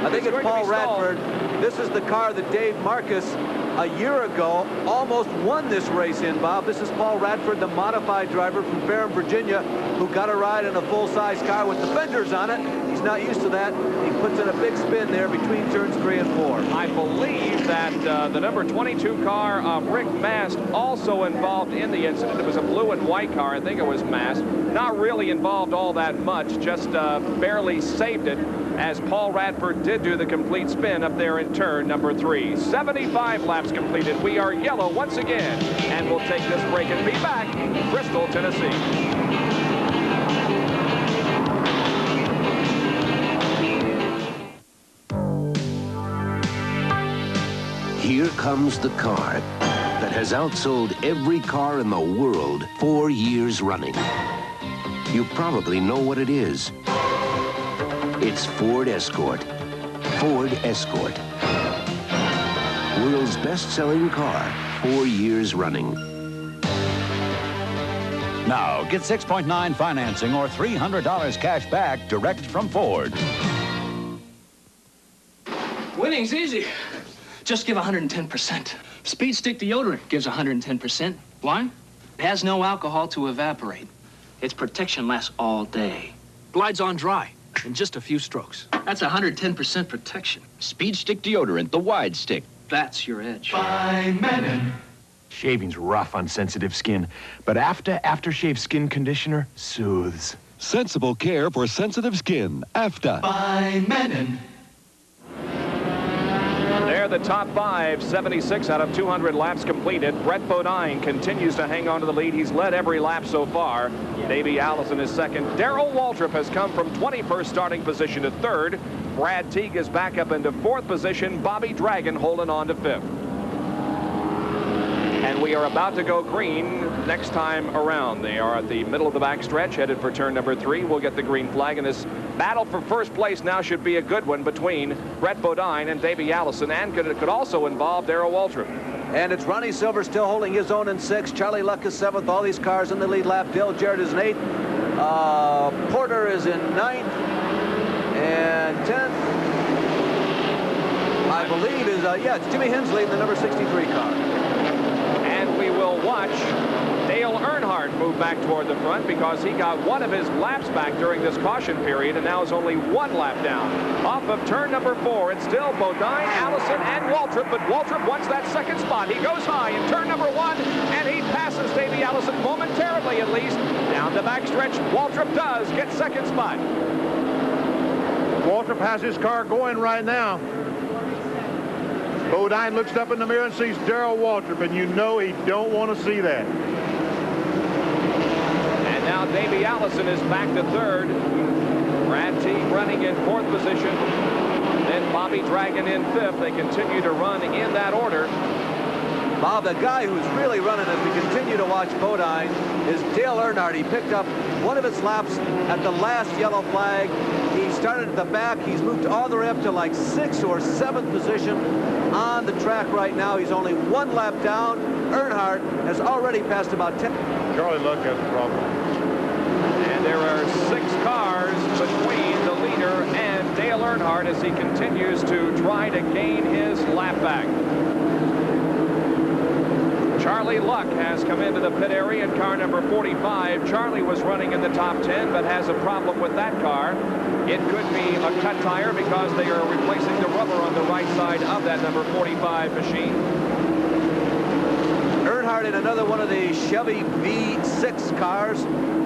I think it's Paul Radford. This is the car that Dave Marcus a year ago almost won this race in, Bob. This is Paul Radford, the modified driver from Ferrum, Virginia, who got a ride in a full-size car with the fenders on it. He's not used to that. He puts in a big spin there between turns 3 and 4. I believe that the number 22 car of Rick Mast also involved in the incident. It was a blue and white car. I think it was Mast. Not really involved all that much, just barely saved it, as Paul Radford did do the complete spin up there in turn number 3. 75 laps completed. We are yellow once again, and we'll take this break and be back in Bristol, Tennessee. Here comes the car that has outsold every car in the world 4 years running. You probably know what it is. It's Ford Escort. Ford Escort. World's best-selling car 4 years running. Now, get 6.9 financing or $300 cash back direct from Ford. Winning's easy. Just give 110%. Speed Stick deodorant gives 110%. Why? It has no alcohol to evaporate. Its protection lasts all day. Glides on dry in just a few strokes. That's 110% protection. Speed Stick deodorant, the wide stick. That's your edge. Fine Menon. Shaving's rough on sensitive skin, but aftershave skin conditioner soothes. Sensible care for sensitive skin. After. Fine Menon. They're the top 5, 76 out of 200 laps completed. Brett Bodine continues to hang on to the lead. He's led every lap so far. Davey Allison is second. Darrell Waltrip has come from 21st starting position to 3rd. Brad Teague is back up into 4th position. Bobby Dragon holding on to 5th. And we are about to go green next time around. They are at the middle of the backstretch, headed for turn number 3. We'll get the green flag, and this battle for first place now should be a good one between Brett Bodine and Davey Allison, and it could also involve Darrell Waltrip. And it's Ronnie Silver still holding his own in 6th. Charlie Luck is 7th. All these cars in the lead lap. Dale Jarrett is in 8th. Porter is in 9th. And 10th, I believe, is, it's Jimmy Hensley in the number 63 car. And we will watch Dale Earnhardt move back toward the front because he got one of his laps back during this caution period and now is only 1 lap down. Off of turn number 4, it's still Bodine, Allison, and Waltrip, but Waltrip wants that second spot. He goes high in turn number 1, and he passes Davey Allison momentarily at least. Down the backstretch, Waltrip does get second spot. Waltrip has his car going right now. Bodine looks up in the mirror and sees Darrell Waltrip, and you know he don't want to see that. And now Davey Allison is back to 3rd. Brad Teague running in 4th position. Then Bobby Dragon in 5th. They continue to run in that order. Bob, the guy who's really running as we continue to watch Bodine is Dale Earnhardt. He picked up one of his laps at the last yellow flag. He started at the back. He's moved all the way up to like 6th or 7th position on the track right now. He's only 1 lap down. Earnhardt has already passed about 10. Charlie Luck has a problem. And there are 6 cars between the leader and Dale Earnhardt as he continues to try to gain his lap back. Charlie Luck has come into the pit area in car number 45. Charlie was running in the top 10, but has a problem with that car. It could be a cut tire because they are replacing the rubber on the right side of that number 45 machine. Earnhardt in another one of the Chevy V6 cars.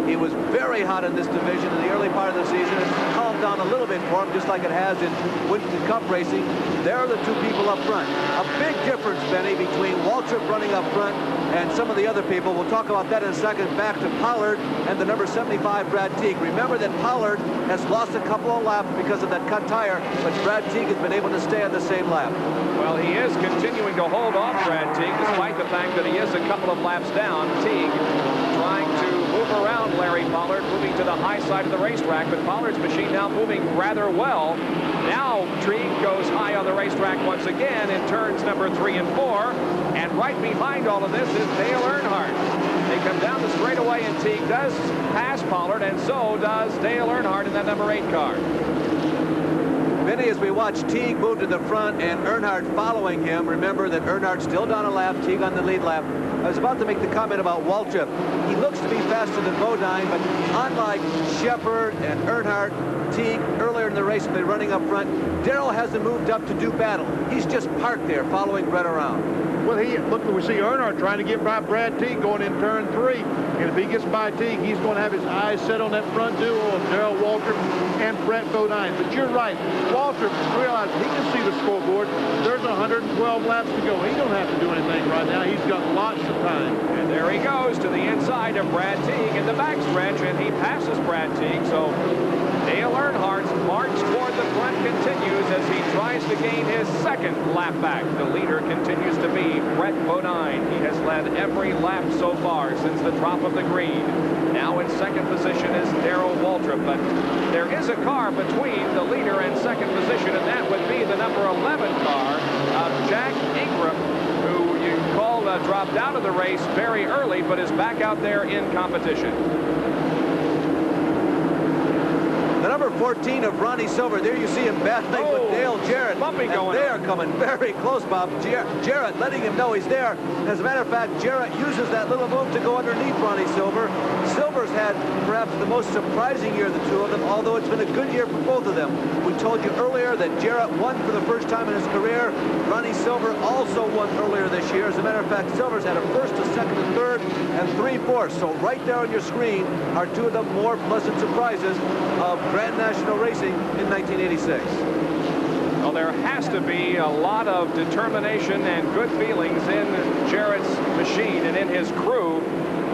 He was very hot in this division in the early part of the season. It's calmed down a little bit for him, just like it has in Winston Cup racing. There are the two people up front. A big difference, Benny, between Waltrip running up front and some of the other people. We'll talk about that in a second. Back to Pollard and the number 75, Brad Teague. Remember that Pollard has lost a couple of laps because of that cut tire, but Brad Teague has been able to stay on the same lap. Well, he is continuing to hold off Brad Teague, despite the fact that he is a couple of laps down. Teague trying to move around Larry Pollard, moving to the high side of the racetrack, but Pollard's machine now moving rather well. Now Teague goes high on the racetrack once again in turns number 3 and 4, and right behind all of this is Dale Earnhardt. They come down the straightaway, and Teague does pass Pollard, and so does Dale Earnhardt in that number 8 car. Benny, as we watch Teague move to the front and Earnhardt following him, remember that Earnhardt still down a lap, Teague on the lead lap. I was about to make the comment about Waltrip. He looks to be faster than Bodine, but unlike Shepard and Earnhardt, Teague earlier in the race have been running up front. Darrell hasn't moved up to do battle. He's just parked there following Brett around. Well, look, we see Earnhardt trying to get by Brad Teague going in turn 3. And if he gets by Teague, he's going to have his eyes set on that front duo of Darrell Waltrip and Brett Bodine. But you're right. Waltrip realizes he can see the scoreboard. There's 112 laps to go. He don't have to do anything right now. He's got lots of time. And there he goes to the inside of Brad Teague in the backstretch, and he passes Brad Teague. So Dale Earnhardt's march toward the front continues as he tries to gain his second lap back. The leader continues to be Brett Bodine. He has led every lap so far since the drop of the green. Now in second position is Darrell Waltrip, but there is a car between the leader and second position, and that would be the number 11 car of Jack Ingram, who you call dropped out of the race very early, but is back out there in competition. The number 14 of Ronnie Silver. There you see him battling with Dale Jarrett. Bumping going they are coming very close, Bob. Jarrett letting him know he's there. As a matter of fact, Jarrett uses that little move to go underneath Ronnie Silver. Silver's had perhaps the most surprising year of the two of them, although it's been a good year for both of them. We told you earlier that Jarrett won for the first time in his career. Ronnie Silver also won earlier this year. As a matter of fact, Silver's had a first, a second, a third, and 3 fourths. So right there on your screen are two of the more pleasant surprises of Grand National Racing in 1986. Well, there has to be a lot of determination and good feelings in Jarrett's machine and in his crew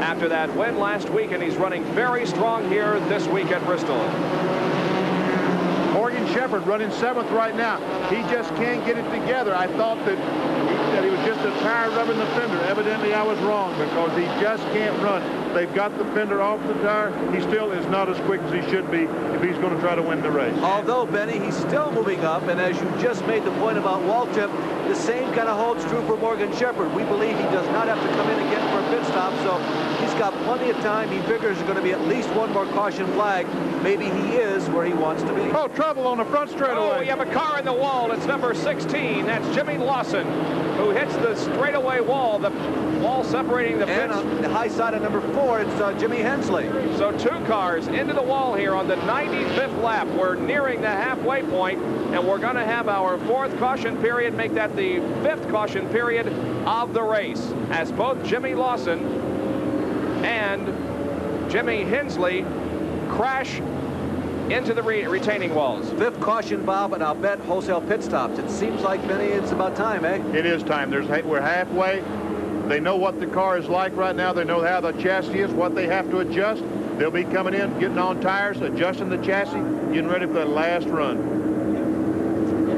after that win last week, and he's running very strong here this week at Bristol. Morgan Shepherd running 7th right now. He just can't get it together. I thought that he was just a tire rubbing the fender. Evidently, I was wrong because he just can't run. They've got the fender off the tire. He still is not as quick as he should be if he's going to try to win the race. Although, Benny, he's still moving up, and as you just made the point about Waltrip, the same kind of holds true for Morgan Shepherd. We believe he does not have to come in again for a pit stop, so he's got plenty of time. He figures there's going to be at least one more caution flag. Maybe he is where he wants to be. Oh, trouble on the front straightaway. Oh, we have a car in the wall. It's number 16. That's Jimmy Lawson, who hits the straightaway wall, the wall separating the pits. And on the high side of number 4, it's Jimmy Hensley. So 2 cars into the wall here on the 95th lap. We're nearing the halfway point, and we're going to have our 4th caution period, make that the 5th caution period of the race, as both Jimmy Lawson and Jimmy Hensley crash into the retaining walls. 5th caution, Bob, and I'll bet wholesale pit stops. It seems like, Benny, it's about time, eh? It is time. We're halfway. They know what the car is like right now. They know how the chassis is, what they have to adjust. They'll be coming in, getting on tires, adjusting the chassis, getting ready for that last run.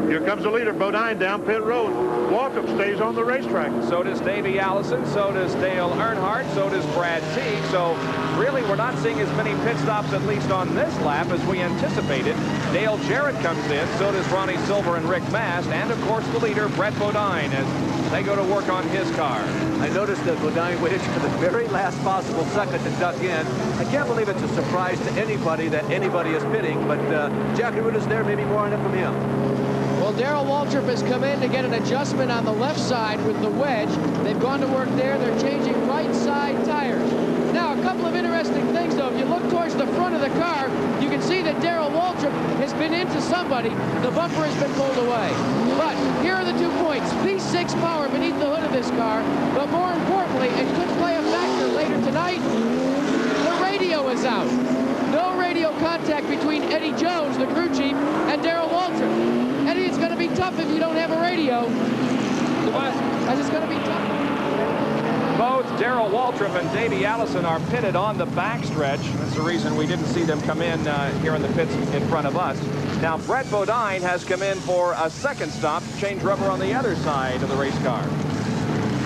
Here comes the leader, Bodine, down pit road. Waltrip stays on the racetrack. So does Davey Allison, so does Dale Earnhardt, so does Brad Teague. So really, we're not seeing as many pit stops, at least on this lap, as we anticipated. Dale Jarrett comes in, so does Ronnie Silver and Rick Mast, and of course the leader, Brett Bodine, as they go to work on his car. I noticed that Bodine waited to the very last possible second to duck in. I can't believe it's a surprise to anybody that anybody is pitting, but Jackie Root is there, maybe more on it from him. Well, Darrell Waltrip has come in to get an adjustment on the left side with the wedge. They've gone to work there. They're changing right side tires. Now, a couple of interesting things, though. If you look towards the front of the car, you can see that Darrell Waltrip has been into somebody. The bumper has been pulled away. But here are the 2 points. V6 power beneath the hood of this car. But more importantly, it could play a factor later tonight. The radio radio is out. No radio contact between Eddie Jones, the crew chief, and Darrell Waltrip. Eddie, it's going to be tough if you don't have a radio. It's going to be tough. Both Darrell Waltrip and Davey Allison are pitted on the backstretch. That's the reason we didn't see them come in here in the pits in front of us. Now, Brett Bodine has come in for a second stop to change rubber on the other side of the race car.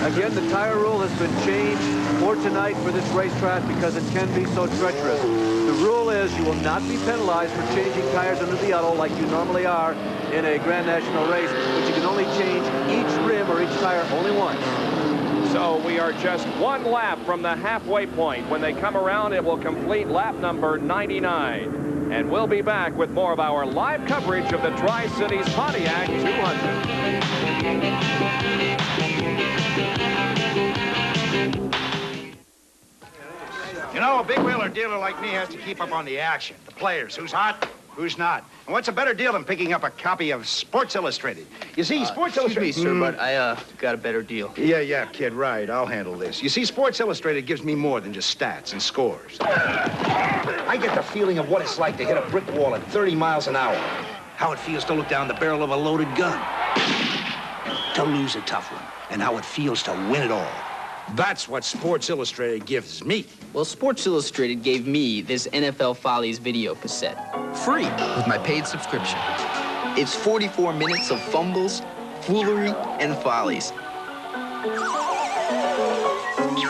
Again, the tire rule has been changed for tonight for this racetrack because it can be so treacherous. The rule is you will not be penalized for changing tires under the yellow like you normally are in a Grand National race, but you can only change each rim or each tire only once. So we are just one lap from the halfway point. When they come around, it will complete lap number 99. And we'll be back with more of our live coverage of the Tri-Cities Pontiac 200. You know, a big wheeler dealer like me has to keep up on the action. The players, who's hot, who's not. And what's a better deal than picking up a copy of Sports Illustrated? You see, Sports Illustrated... Excuse me, sir, but I got a better deal. Yeah, kid, right. I'll handle this. You see, Sports Illustrated gives me more than just stats and scores. I get the feeling of what it's like to hit a brick wall at 30 miles an hour. How it feels to look down the barrel of a loaded gun. To lose a tough one. And how it feels to win it all. That's what Sports Illustrated gives me. Well, Sports Illustrated gave me this NFL Follies video cassette. Free with my paid subscription. It's 44 minutes of fumbles, foolery, and follies.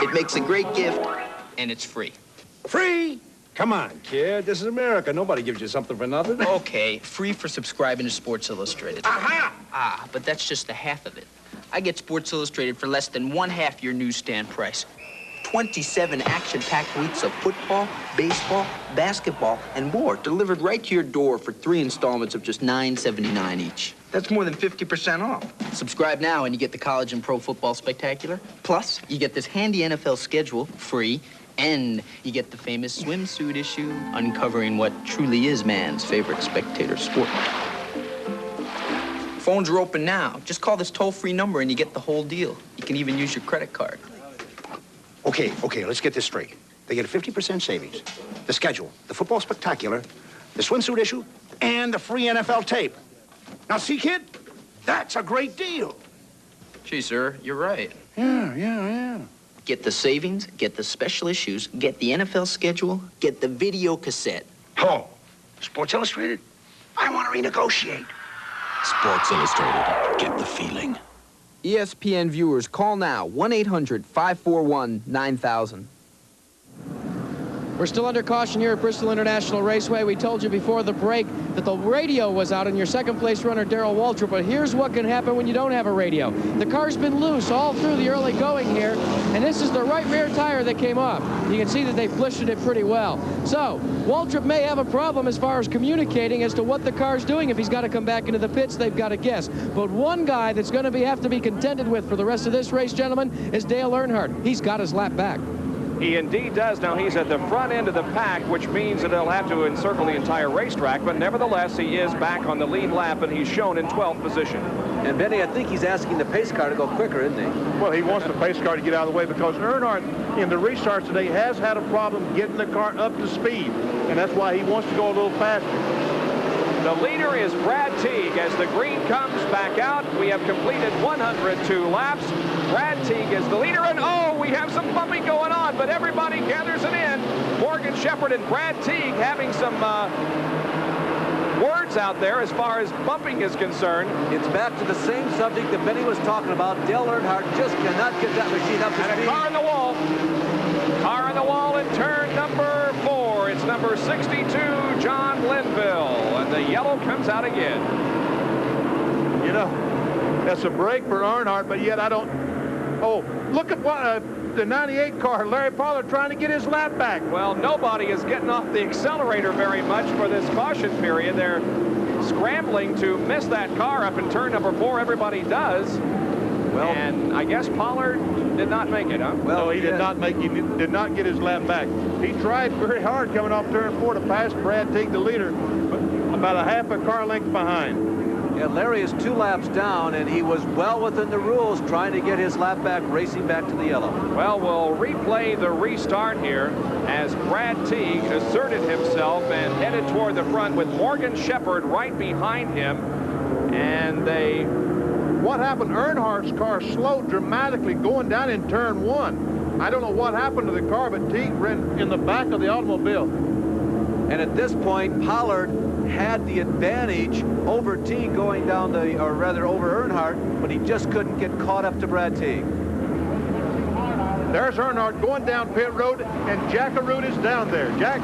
It makes a great gift, and it's free. Free? Come on, kid. This is America. Nobody gives you something for nothing. Okay, free for subscribing to Sports Illustrated. Aha! Ah, but that's just the half of it. I get Sports Illustrated for less than one-half your newsstand price. 27 action-packed weeks of football, baseball, basketball, and more delivered right to your door for 3 installments of just $9.79 each. That's more than 50% off. Subscribe now and you get the College and Pro Football Spectacular. Plus, you get this handy NFL schedule free, and you get the famous swimsuit issue uncovering what truly is man's favorite spectator sport. Phones are open now. Just call this toll-free number and you get the whole deal. You can even use your credit card. Okay, let's get this straight. They get a 50% savings. The schedule, the football spectacular, the swimsuit issue, and the free NFL tape. Now, see, kid? That's a great deal. Gee, sir, you're right. Yeah. Get the savings, get the special issues, get the NFL schedule, get the video cassette. Oh, Sports Illustrated? I want to renegotiate. Sports Illustrated. Get the feeling. ESPN viewers, call now. 1-800-541-9000. We're still under caution here at Bristol International Raceway. We told you before the break that the radio was out on your second-place runner, Darrell Waltrip, but here's what can happen when you don't have a radio. The car's been loose all through the early going here, and this is the right rear tire that came off. You can see that they blistered it pretty well. So, Waltrip may have a problem as far as communicating as to what the car's doing. If he's got to come back into the pits, they've got to guess. But one guy that's going to have to be contended with for the rest of this race, gentlemen, is Dale Earnhardt. He's got his lap back. He indeed does. Now, he's at the front end of the pack, which means that he'll have to encircle the entire racetrack, but nevertheless, he is back on the lead lap, and he's shown in 12th position. And, Benny, I think he's asking the pace car to go quicker, isn't he? Well, he wants the pace car to get out of the way because Earnhardt, in the restarts today, has had a problem getting the car up to speed, and that's why he wants to go a little faster. The leader is Brad Teague. As the green comes back out, we have completed 102 laps. Brad Teague is the leader, and we have some bumping going on, but everybody gathers it in. Morgan Shepherd and Brad Teague having some words out there as far as bumping is concerned. It's back to the same subject that Benny was talking about. Dale Earnhardt just cannot get that machine up to speed. And a car on the wall. Car on the wall in turn number 4. It's number 62, John Linville. And the yellow comes out again. You know, that's a break for Earnhardt, but yet I don't... Oh, look at what the 98 car, Larry Pollard, trying to get his lap back. Well, nobody is getting off the accelerator very much for this caution period. They're scrambling to miss that car up in turn number 4. Everybody does. Well, and I guess Pollard did not make it, huh? Well, no, he did not get his lap back. He tried very hard coming off turn 4 to pass Brad Teague, the leader, but about a half a car length behind. Yeah, Larry is 2 laps down, and he was well within the rules trying to get his lap back, racing back to the yellow. Well, we'll replay the restart here as Brad Teague asserted himself and headed toward the front with Morgan Shepherd right behind him. And what happened? Earnhardt's car slowed dramatically going down in turn 1. I don't know what happened to the car, but Teague ran in the back of the automobile. And at this point, Pollard had the advantage over Teague going down or rather over Earnhardt, but he just couldn't get caught up to Brad Teague. There's Earnhardt going down pit road, and Jackaroo is down there. Jack?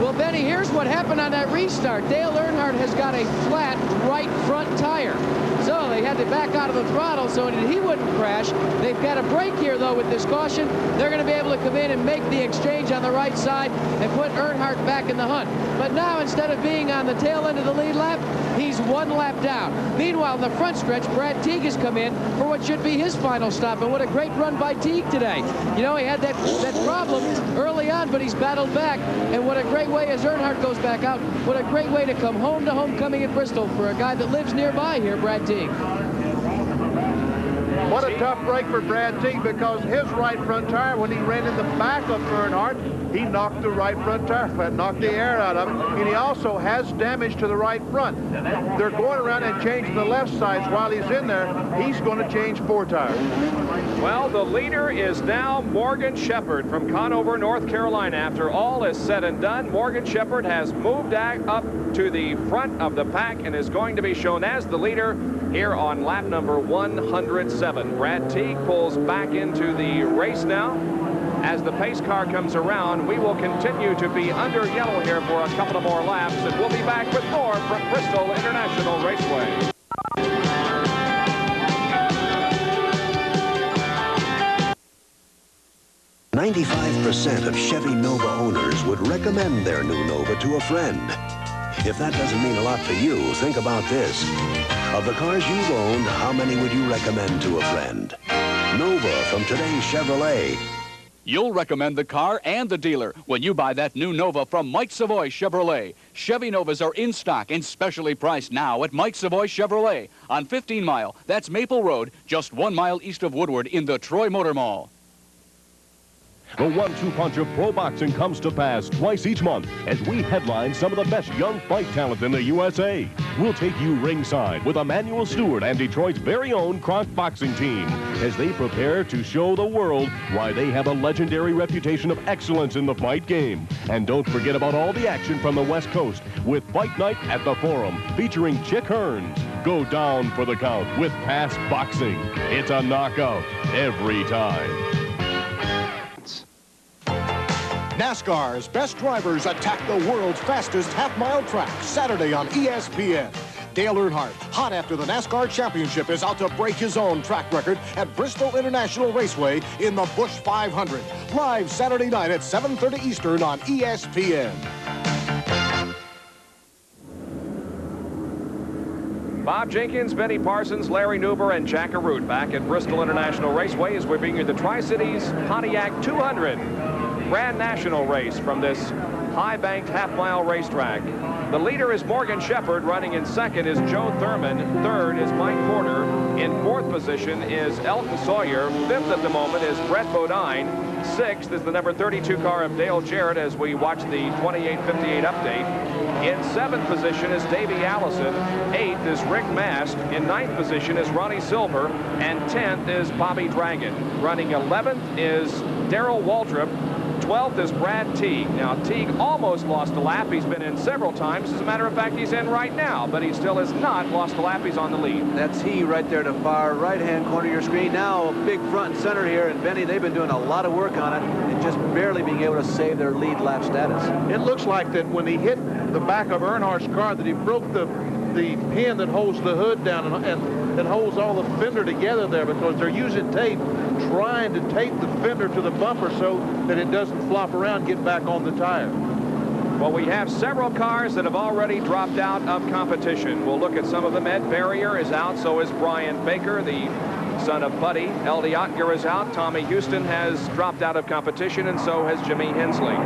Well, Benny, here's what happened on that restart. Dale Earnhardt has got a flat right front tire. So they had to back out of the throttle so he wouldn't crash. They've got a brake here, though, with this caution. They're going to be able to come in and make the exchange on the right side and put Earnhardt back in the hunt. But now, instead of being on the tail end of the lead lap, he's 1 lap down. Meanwhile, in the front stretch, Brad Teague has come in for what should be his final stop. And what a great run by Teague today. You know, he had that problem early on, but he's battled back. And what a great way, as Earnhardt goes back out, what a great way to come home to homecoming at Bristol for a guy that lives nearby here, Brad Teague. What a tough break for Brad Teague, because his right front tire, when he ran in the back of Earnhardt, he knocked the right front tire flat, knocked the air out of it, and he also has damage to the right front. They're going around and changing the left sides. While he's in there, he's going to change 4 tires. Well, the leader is now Morgan Shepherd from Conover, North Carolina. After all is said and done, Morgan Shepherd has moved up to the front of the pack and is going to be shown as the leader here on lap number 107. Brad Teague pulls back into the race now. As the pace car comes around, we will continue to be under yellow here for a couple of more laps, and we'll be back with more from Bristol International Raceway. "95% of Chevy Nova owners would recommend their new Nova to a friend. If that doesn't mean a lot to you, think about this. Of the cars you've owned, how many would you recommend to a friend? Nova from today's Chevrolet. You'll recommend the car and the dealer when you buy that new Nova from Mike Savoy Chevrolet. Chevy Novas are in stock and specially priced now at Mike Savoy Chevrolet on 15 Mile. That's Maple Road, just 1 mile east of Woodward in the Troy Motor Mall. The 1-2 punch of pro boxing comes to pass twice each month as we headline some of the best young fight talent in the USA. We'll take you ringside with Emmanuel Stewart and Detroit's very own Kronk boxing team as they prepare to show the world why they have a legendary reputation of excellence in the fight game. And don't forget about all the action from the West Coast with Fight Night at the Forum featuring Chick Hearns. Go down for the count with Pass Boxing. It's a knockout every time. NASCAR's best drivers attack the world's fastest half-mile track Saturday on ESPN. Dale Earnhardt, hot after the NASCAR championship, is out to break his own track record at Bristol International Raceway in the Busch 500. Live Saturday night at 7:30 Eastern on ESPN. Bob Jenkins, Benny Parsons, Larry Nuber, and Jack Arute back at Bristol International Raceway as we bring you the Tri-Cities Pontiac 200 Grand National race from this high-banked half-mile racetrack. The leader is Morgan Shepherd. Running in second is Joe Thurman. Third is Mike Porter. In fourth position is Elton Sawyer. Fifth at the moment is Brett Bodine. Sixth is the number 32 car of Dale Jarrett as we watch the 2858 update. In seventh position is Davey Allison. Eighth is Rick Mast. In ninth position is Ronnie Silver. And 10th is Bobby Dragon. Running 11th is Darrell Waltrip. 12th is Brad Teague. Now, Teague almost lost a lap. He's been in several times. As a matter of fact, he's in right now, but he still has not lost a lap. He's on the lead. That's he right there to far right-hand corner of your screen. Now, big front and center here, and Benny, they've been doing a lot of work on it and just barely being able to save their lead lap status. It looks like that when he hit the back of Earnhardt's car that he broke the pin that holds the hood down and holds all the fender together there, because they're using tape, trying to tape the fender to the bumper so that it doesn't flop around and get back on the tire. Well, we have several cars that have already dropped out of competition. We'll look at some of them. Ed Barrier is out, so is Brian Baker, the son of Buddy. Eldie Otger is out. Tommy Houston has dropped out of competition, and so has Jimmy Hensley.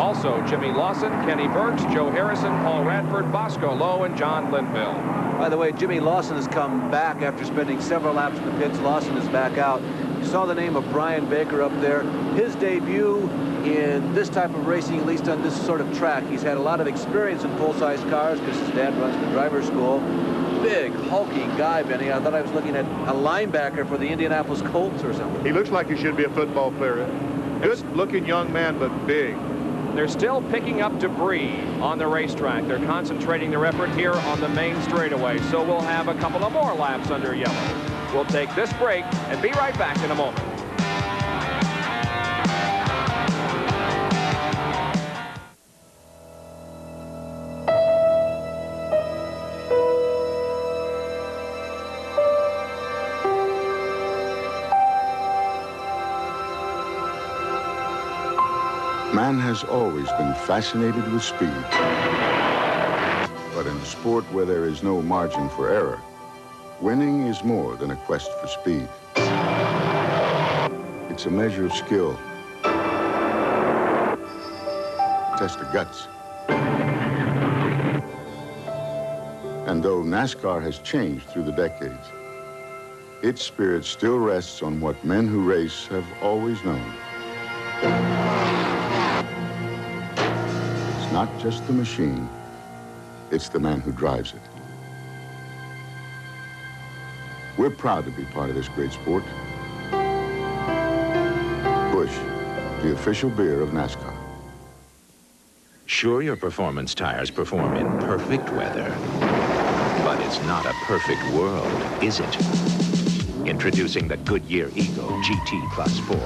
Also, Jimmy Lawson, Kenny Burks, Joe Harrison, Paul Radford, Bosco Lowe, and John Linville. By the way, Jimmy Lawson has come back after spending several laps in the pits. Lawson is back out. You saw the name of Brian Baker up there. His debut in this type of racing, at least on this sort of track. He's had a lot of experience in full-size cars because his dad runs the driver's school. Big, hulking guy, Benny. I thought I was looking at a linebacker for the Indianapolis Colts or something. He looks like he should be a football player. Good-looking young man, but big. They're still picking up debris on the racetrack. They're concentrating their effort here on the main straightaway, so we'll have a couple of more laps under yellow. We'll take this break and be right back in a moment. Man has always been fascinated with speed. But in a sport where there is no margin for error, winning is more than a quest for speed. It's a measure of skill, test of guts. And though NASCAR has changed through the decades, its spirit still rests on what men who race have always known. It's not just the machine, it's the man who drives it. We're proud to be part of this great sport. Busch, the official beer of NASCAR. Sure, your performance tires perform in perfect weather, but it's not a perfect world, is it? Introducing the Goodyear Eagle GT Plus 4,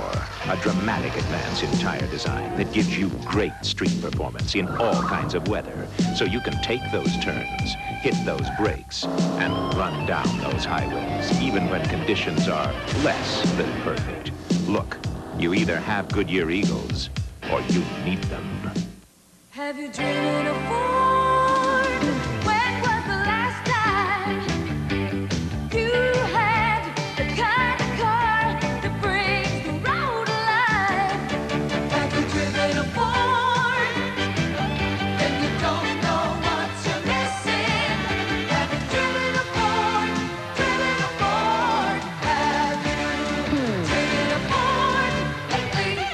a dramatic advance in tire design that gives you great street performance in all kinds of weather, so you can take those turns, hit those brakes, and run down those highways, even when conditions are less than perfect. Look, you either have Goodyear Eagles, or you need them. Have you driven a Ford? When was the last time you had the kind of car that brings the road alive? Have you driven a Ford? Then you don't know what you're missing. Have you driven a Ford? Driven a Ford? Have you driven a Ford lately?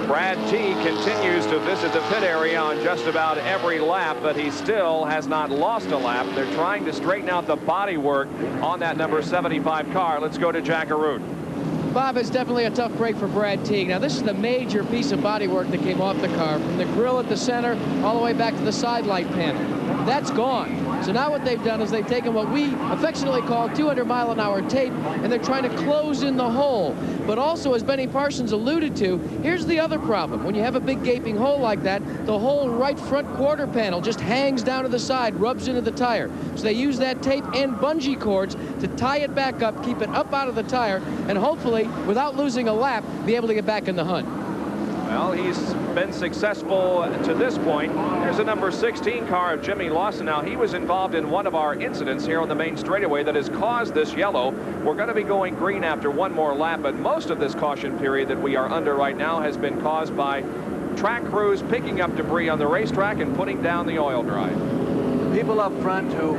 Brad T continues to visit the pit area on just about every lap, but he still has not lost a lap. They're trying to straighten out the body work on that number 75 car. Let's go to Jack Arute. Bob, it's definitely a tough break for Brad Teague. Now, this is the major piece of body work that came off the car, from the grill at the center all the way back to the side light panel. That's gone. So now what they've done is they've taken what we affectionately call 200-mile-an-hour tape, and they're trying to close in the hole. But also, as Benny Parsons alluded to, here's the other problem. When you have a big gaping hole like that, the whole right front quarter panel just hangs down to the side, rubs into the tire. So they use that tape and bungee cords to tie it back up, keep it up out of the tire, and hopefully, without losing a lap, be able to get back in the hunt. Well, he's been successful to this point. There's a number 16 car of Jimmy Lawson. Now, he was involved in one of our incidents here on the main straightaway that has caused this yellow. We're going to be going green after one more lap, but most of this caution period that we are under right now has been caused by track crews picking up debris on the racetrack and putting down the oil drive. People up front who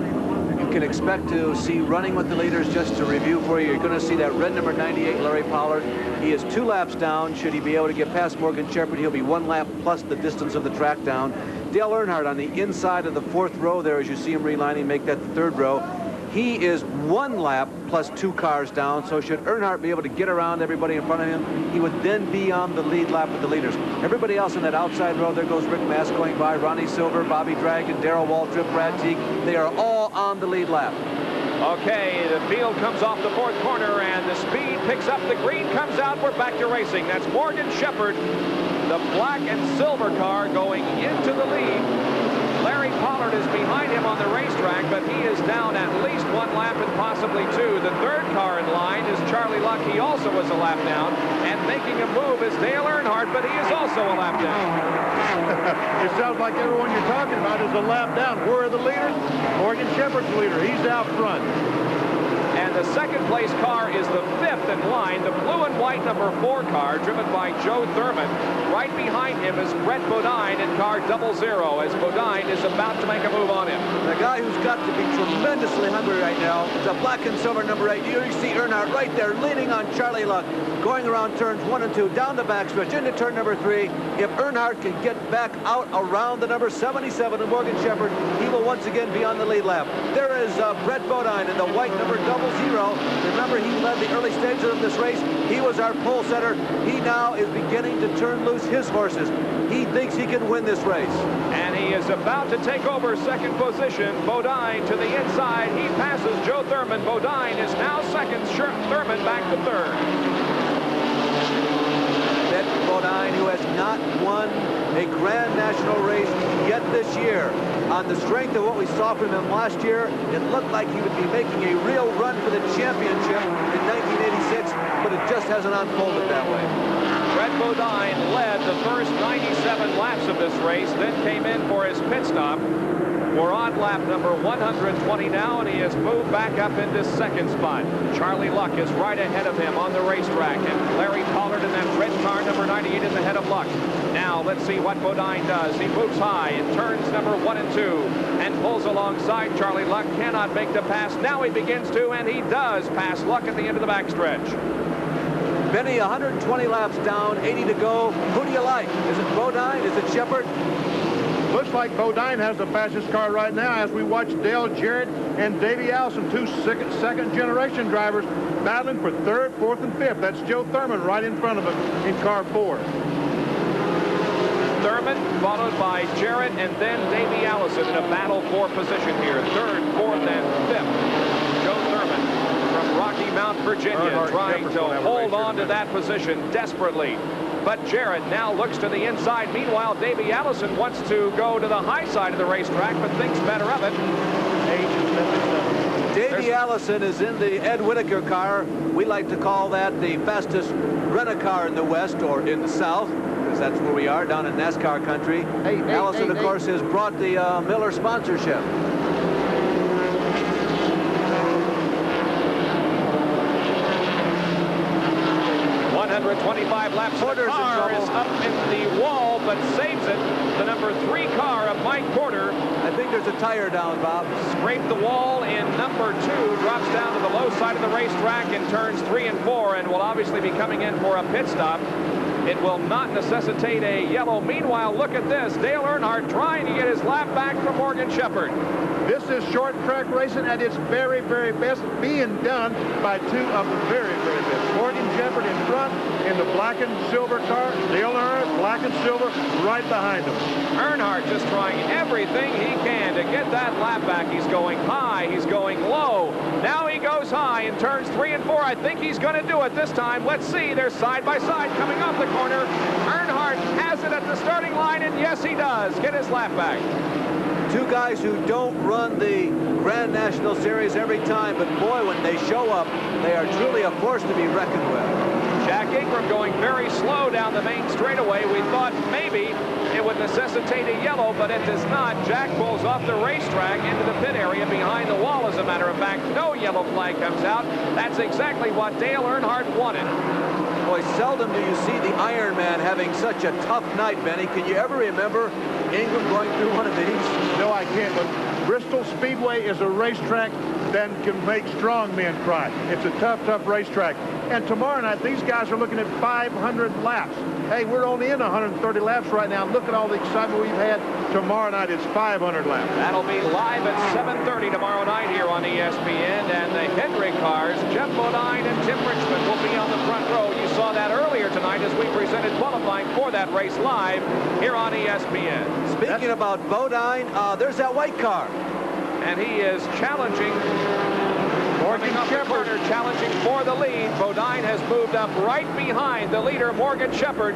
you can expect to see running with the leaders, just to review for you, you're going to see that red number 98, Larry Pollard. He is 2 laps down. Should he be able to get past Morgan Shepherd, he'll be 1 lap plus the distance of the track down. Dale Earnhardt on the inside of the 4th row there, as you see him relining, make that the 3rd row. He is 1 lap plus 2 cars down, so should Earnhardt be able to get around everybody in front of him, he would then be on the lead lap with the leaders. Everybody else in that outside row, there goes Rick Mass going by, Ronnie Silver, Bobby Dragon, Darrell Waltrip, Brad Teague. They are all on the lead lap. Okay, the field comes off the 4th corner, and the speed picks up. The green comes out. We're back to racing. That's Morgan Shepherd, the black and silver car, going into the lead. Larry Pollard is behind him on the racetrack, but he is down at least 1 lap and possibly 2. The 3rd car in line is Charlie Luck. He also was a lap down. And making a move is Dale Earnhardt, but he is also a lap down. It sounds like everyone you're talking about is a lap down. Where are the leaders? Morgan Shepherd's leader. He's out front. And And the second place car is the 5th in line, the blue and white number 4 car, driven by Joe Thurman. Right behind him is Brett Bodine in car 00, as Bodine is about to make a move on him. The guy who's got to be tremendously hungry right now is a black and silver number 8. You see Earnhardt right there leaning on Charlie Luck, going around turns 1 and 2, down the backstretch into turn number 3. If Earnhardt can get back out around the number 77 of Morgan Shepherd, he will once again be on the lead lap. There is Brett Bodine in the white number 00. Remember, he led the early stages of this race. He was our pole setter. He now is beginning to turn loose his horses. He thinks he can win this race. And he is about to take over second position. Bodine to the inside. He passes Joe Thurman. Bodine is now second. Thurman back to third. Brett Bodine, who has not won a Grand National race yet this year. On the strength of what we saw from him last year, it looked like he would be making a real run for the championship in 1986, but it just hasn't unfolded that way. Brett Bodine led the first 97 laps of this race, then came in for his pit stop. We're on lap number 120 now, and he has moved back up into second spot. Charlie Luck is right ahead of him on the racetrack, and Larry Pollard in that red car, number 98, is ahead of Luck. Now let's see what Bodine does. He moves high in turns number 1 and 2 and pulls alongside Charlie Luck. Cannot make the pass. Now he begins to, and he does pass Luck at the end of the backstretch. Benny, 120 laps down, 80 to go. Who do you like? Is it Bodine? Is it Shepherd? Looks like Bodine has the fastest car right now as we watch Dale Jarrett and Davey Allison, two second-generation drivers, battling for 3rd, 4th, and 5th. That's Joe Thurman right in front of him in car 4. Thurman followed by Jarrett and then Davey Allison in a battle for position here. 3rd, 4th, and 5th. Joe Thurman from Rocky Mount, Virginia, trying to hold on to that position desperately. But Jarrett now looks to the inside. Meanwhile, Davey Allison wants to go to the high side of the racetrack, but thinks better of it. Davey Allison is in the Ed Whitaker car. We like to call that the fastest rent-a-car in the West or in the South, because that's where we are, down in NASCAR country. Allison, of course, has brought the Miller sponsorship. 125 laps. The car is up in the wall, but saves it. The number 3 car of Mike Porter. I think there's a tire down, Bob. Scraped the wall in number 2, drops down to the low side of the racetrack in turns 3 and 4, and will obviously be coming in for a pit stop. It will not necessitate a yellow. Meanwhile, look at this. Dale Earnhardt trying to get his lap back from Morgan Shepherd. This is short track racing at its very, very best, being done by 2 of the very, very best. Morgan Shepherd in front in the black and silver car. Dale Earnhardt, black and silver, right behind him. Earnhardt just trying everything he can to get that lap back. He's going high. He's going low. Now he goes high in turns 3 and 4. I think he's going to do it this time. Let's see. They're side by side coming off the corner. Earnhardt has it at the starting line, and yes, he does get his lap back. 2 guys who don't run the Grand National Series every time, but boy, when they show up, they are truly a force to be reckoned with. Jack Ingram going very slow down the main straightaway. We thought maybe it would necessitate a yellow, but it does not. Jack pulls off the racetrack into the pit area behind the wall. As a matter of fact, no yellow flag comes out. That's exactly what Dale Earnhardt wanted. Boy, seldom do you see the Iron Man having such a tough night, Benny. Can you ever remember Ingram going through one of these? No, I can't, but Bristol Speedway is a racetrack that can make strong men cry. It's a tough, tough racetrack. And tomorrow night, these guys are looking at 500 laps. Hey, we're only in 130 laps right now. Look at all the excitement we've had. Tomorrow night, it's 500 laps. That'll be live at 7:30 tomorrow night here on ESPN. And the Hendrick cars, Jeff Bodine and Tim Richmond, will be on the front row. You saw that earlier tonight as we presented qualifying for that race live here on ESPN. Speaking about Bodine, there's that white car. And he is challenging Morgan Shepherd, challenging for the lead. Bodine has moved up right behind the leader, Morgan Shepherd.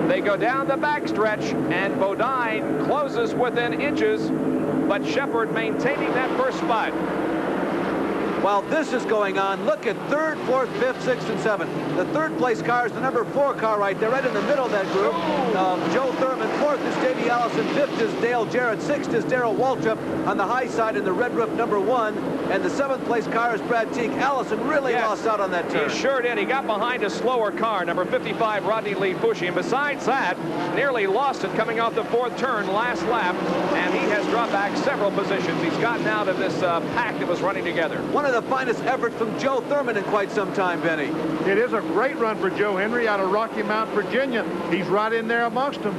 They go down the backstretch, and Bodine closes within inches, but Shepherd maintaining that first spot. While this is going on, look at 3rd, 4th, 5th, 6th, and 7th. The 3rd place car is the number 4 car right there, right in the middle of that group. Joe Thurman. 4th is Davey Allison. 5th is Dale Jarrett. 6th is Darrell Waltrip on the high side in the red roof number 1. And the 7th place car is Brad Teague. Allison really lost out on that turn. He sure did. He got behind a slower car, number 55, Rodney Lee Bushy. And besides that, nearly lost it coming off the 4th turn last lap. And he has dropped back several positions. He's gotten out of this pack that was running together. One of the finest efforts from Joe Thurman in quite some time, Benny. It is a great run for Joe Henry out of Rocky Mount, Virginia. He's right in there amongst them.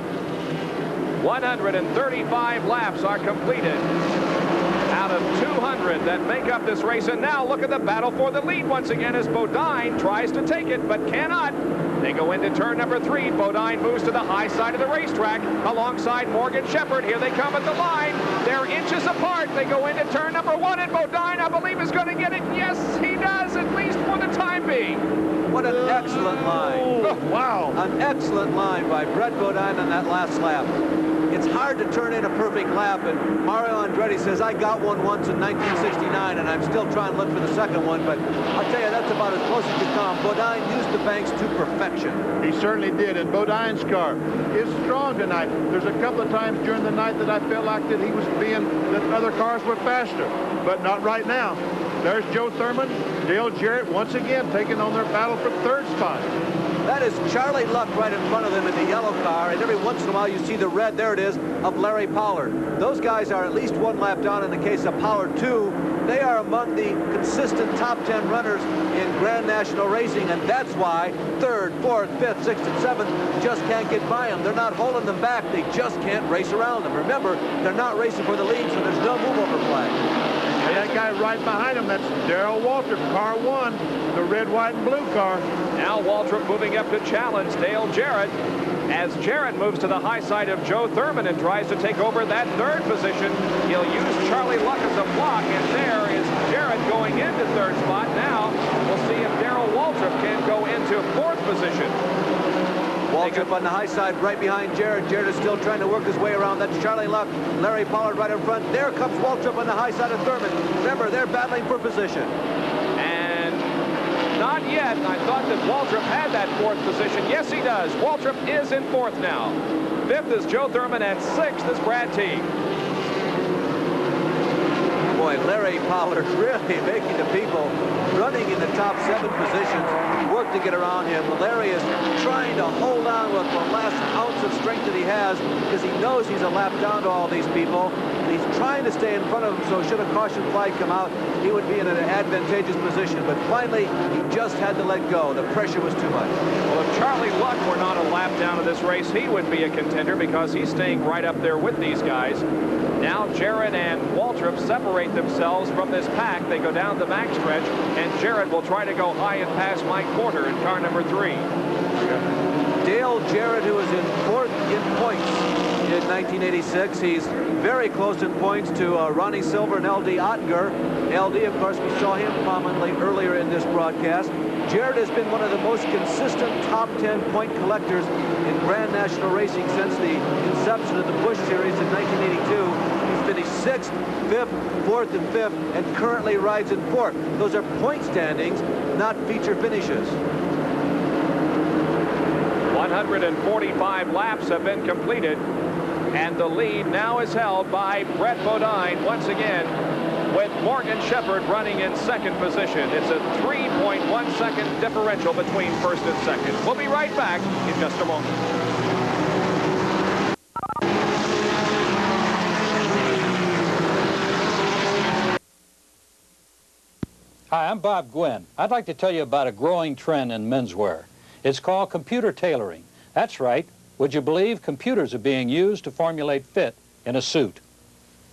135 laps are completed out of 200 that make up this race. And now look at the battle for the lead once again as Bodine tries to take it but cannot. They go into turn number 3. Bodine moves to the high side of the racetrack alongside Morgan Shepherd. Here they come at the line. They're inches apart. They go into turn number 1, and Bodine, I believe, is going to get it. Yes, he does, at least for the time being. What an excellent line. Oh, wow. An excellent line by Brett Bodine on that last lap. It's hard to turn in a perfect lap, and Mario Andretti says, I got one once in 1969, and I'm still trying to look for the second one, but I'll tell you, that's about as close as you come. Bodine used the banks to perfection. He certainly did, and Bodine's car is strong tonight. There's a couple of times during the night that I felt like that he was that other cars were faster, but not right now. There's Joe Thurman, Dale Jarrett once again taking on their battle for 3rd spot. That is Charlie Luck right in front of them in the yellow car, and every once in a while you see the red, there it is, of Larry Pollard. Those guys are at least 1 lap down. In the case of Pollard, 2. They are among the consistent top 10 runners in Grand National racing, and that's why 3rd, 4th, 5th, 6th, and 7th just can't get by them. They're not holding them back. They just can't race around them. Remember, they're not racing for the lead, so there's no move-over flag. And that guy right behind him, that's Darrell Waltrip, car 1, the red, white, and blue car. Now Waltrip moving up to challenge Dale Jarrett as Jarrett moves to the high side of Joe Thurman and tries to take over that 3rd position. He'll use Charlie Luck as a block, and there is Jarrett going into 3rd spot. Now we'll see if Darrell Waltrip can go into 4th position. Waltrip on the high side right behind Jarrett. Jarrett is still trying to work his way around. That's Charlie Luck. Larry Pollard right in front. There comes Waltrip on the high side of Thurman. Remember, they're battling for position. And not yet. I thought that Waltrip had that 4th position. Yes, he does. Waltrip is in 4th now. 5th is Joe Thurman, and 6th is Brad Teague. Boy, Larry Pollard really making the people running in the top 7 positions work to get around him. Larry is trying to hold on with the last ounce of strength that he has because he knows he's a lap down to all these people. And he's trying to stay in front of them, so should a caution flag come out, he would be in an advantageous position. But finally, he just had to let go. The pressure was too much. Well, if Charlie Luck were not a lap down of this race, he would be a contender because he's staying right up there with these guys. Now Jarrett and Waltrip separate themselves from this pack. They go down the backstretch, and Jarrett will try to go high and pass Mike Porter in car number 3. Dale Jarrett, who was in 4th in points in 1986. He's very close in points to Ronnie Silver and L.D. Ottinger. L.D., of course, we saw him prominently earlier in this broadcast. Jarrett has been one of the most consistent top 10 point collectors in Grand National racing since the inception of the Busch Series in 1982. He's finished 6th, 5th, 4th, and 5th, and currently rides in 4th. Those are point standings, not feature finishes. 145 laps have been completed, and the lead now is held by Brett Bodine once again, with Morgan Shepherd running in 2nd position. It's a 3.1 second differential between 1st and 2nd. We'll be right back in just a moment. Hi, I'm Bob Gwynn. I'd like to tell you about a growing trend in menswear. It's called computer tailoring. That's right. Would you believe computers are being used to formulate fit in a suit?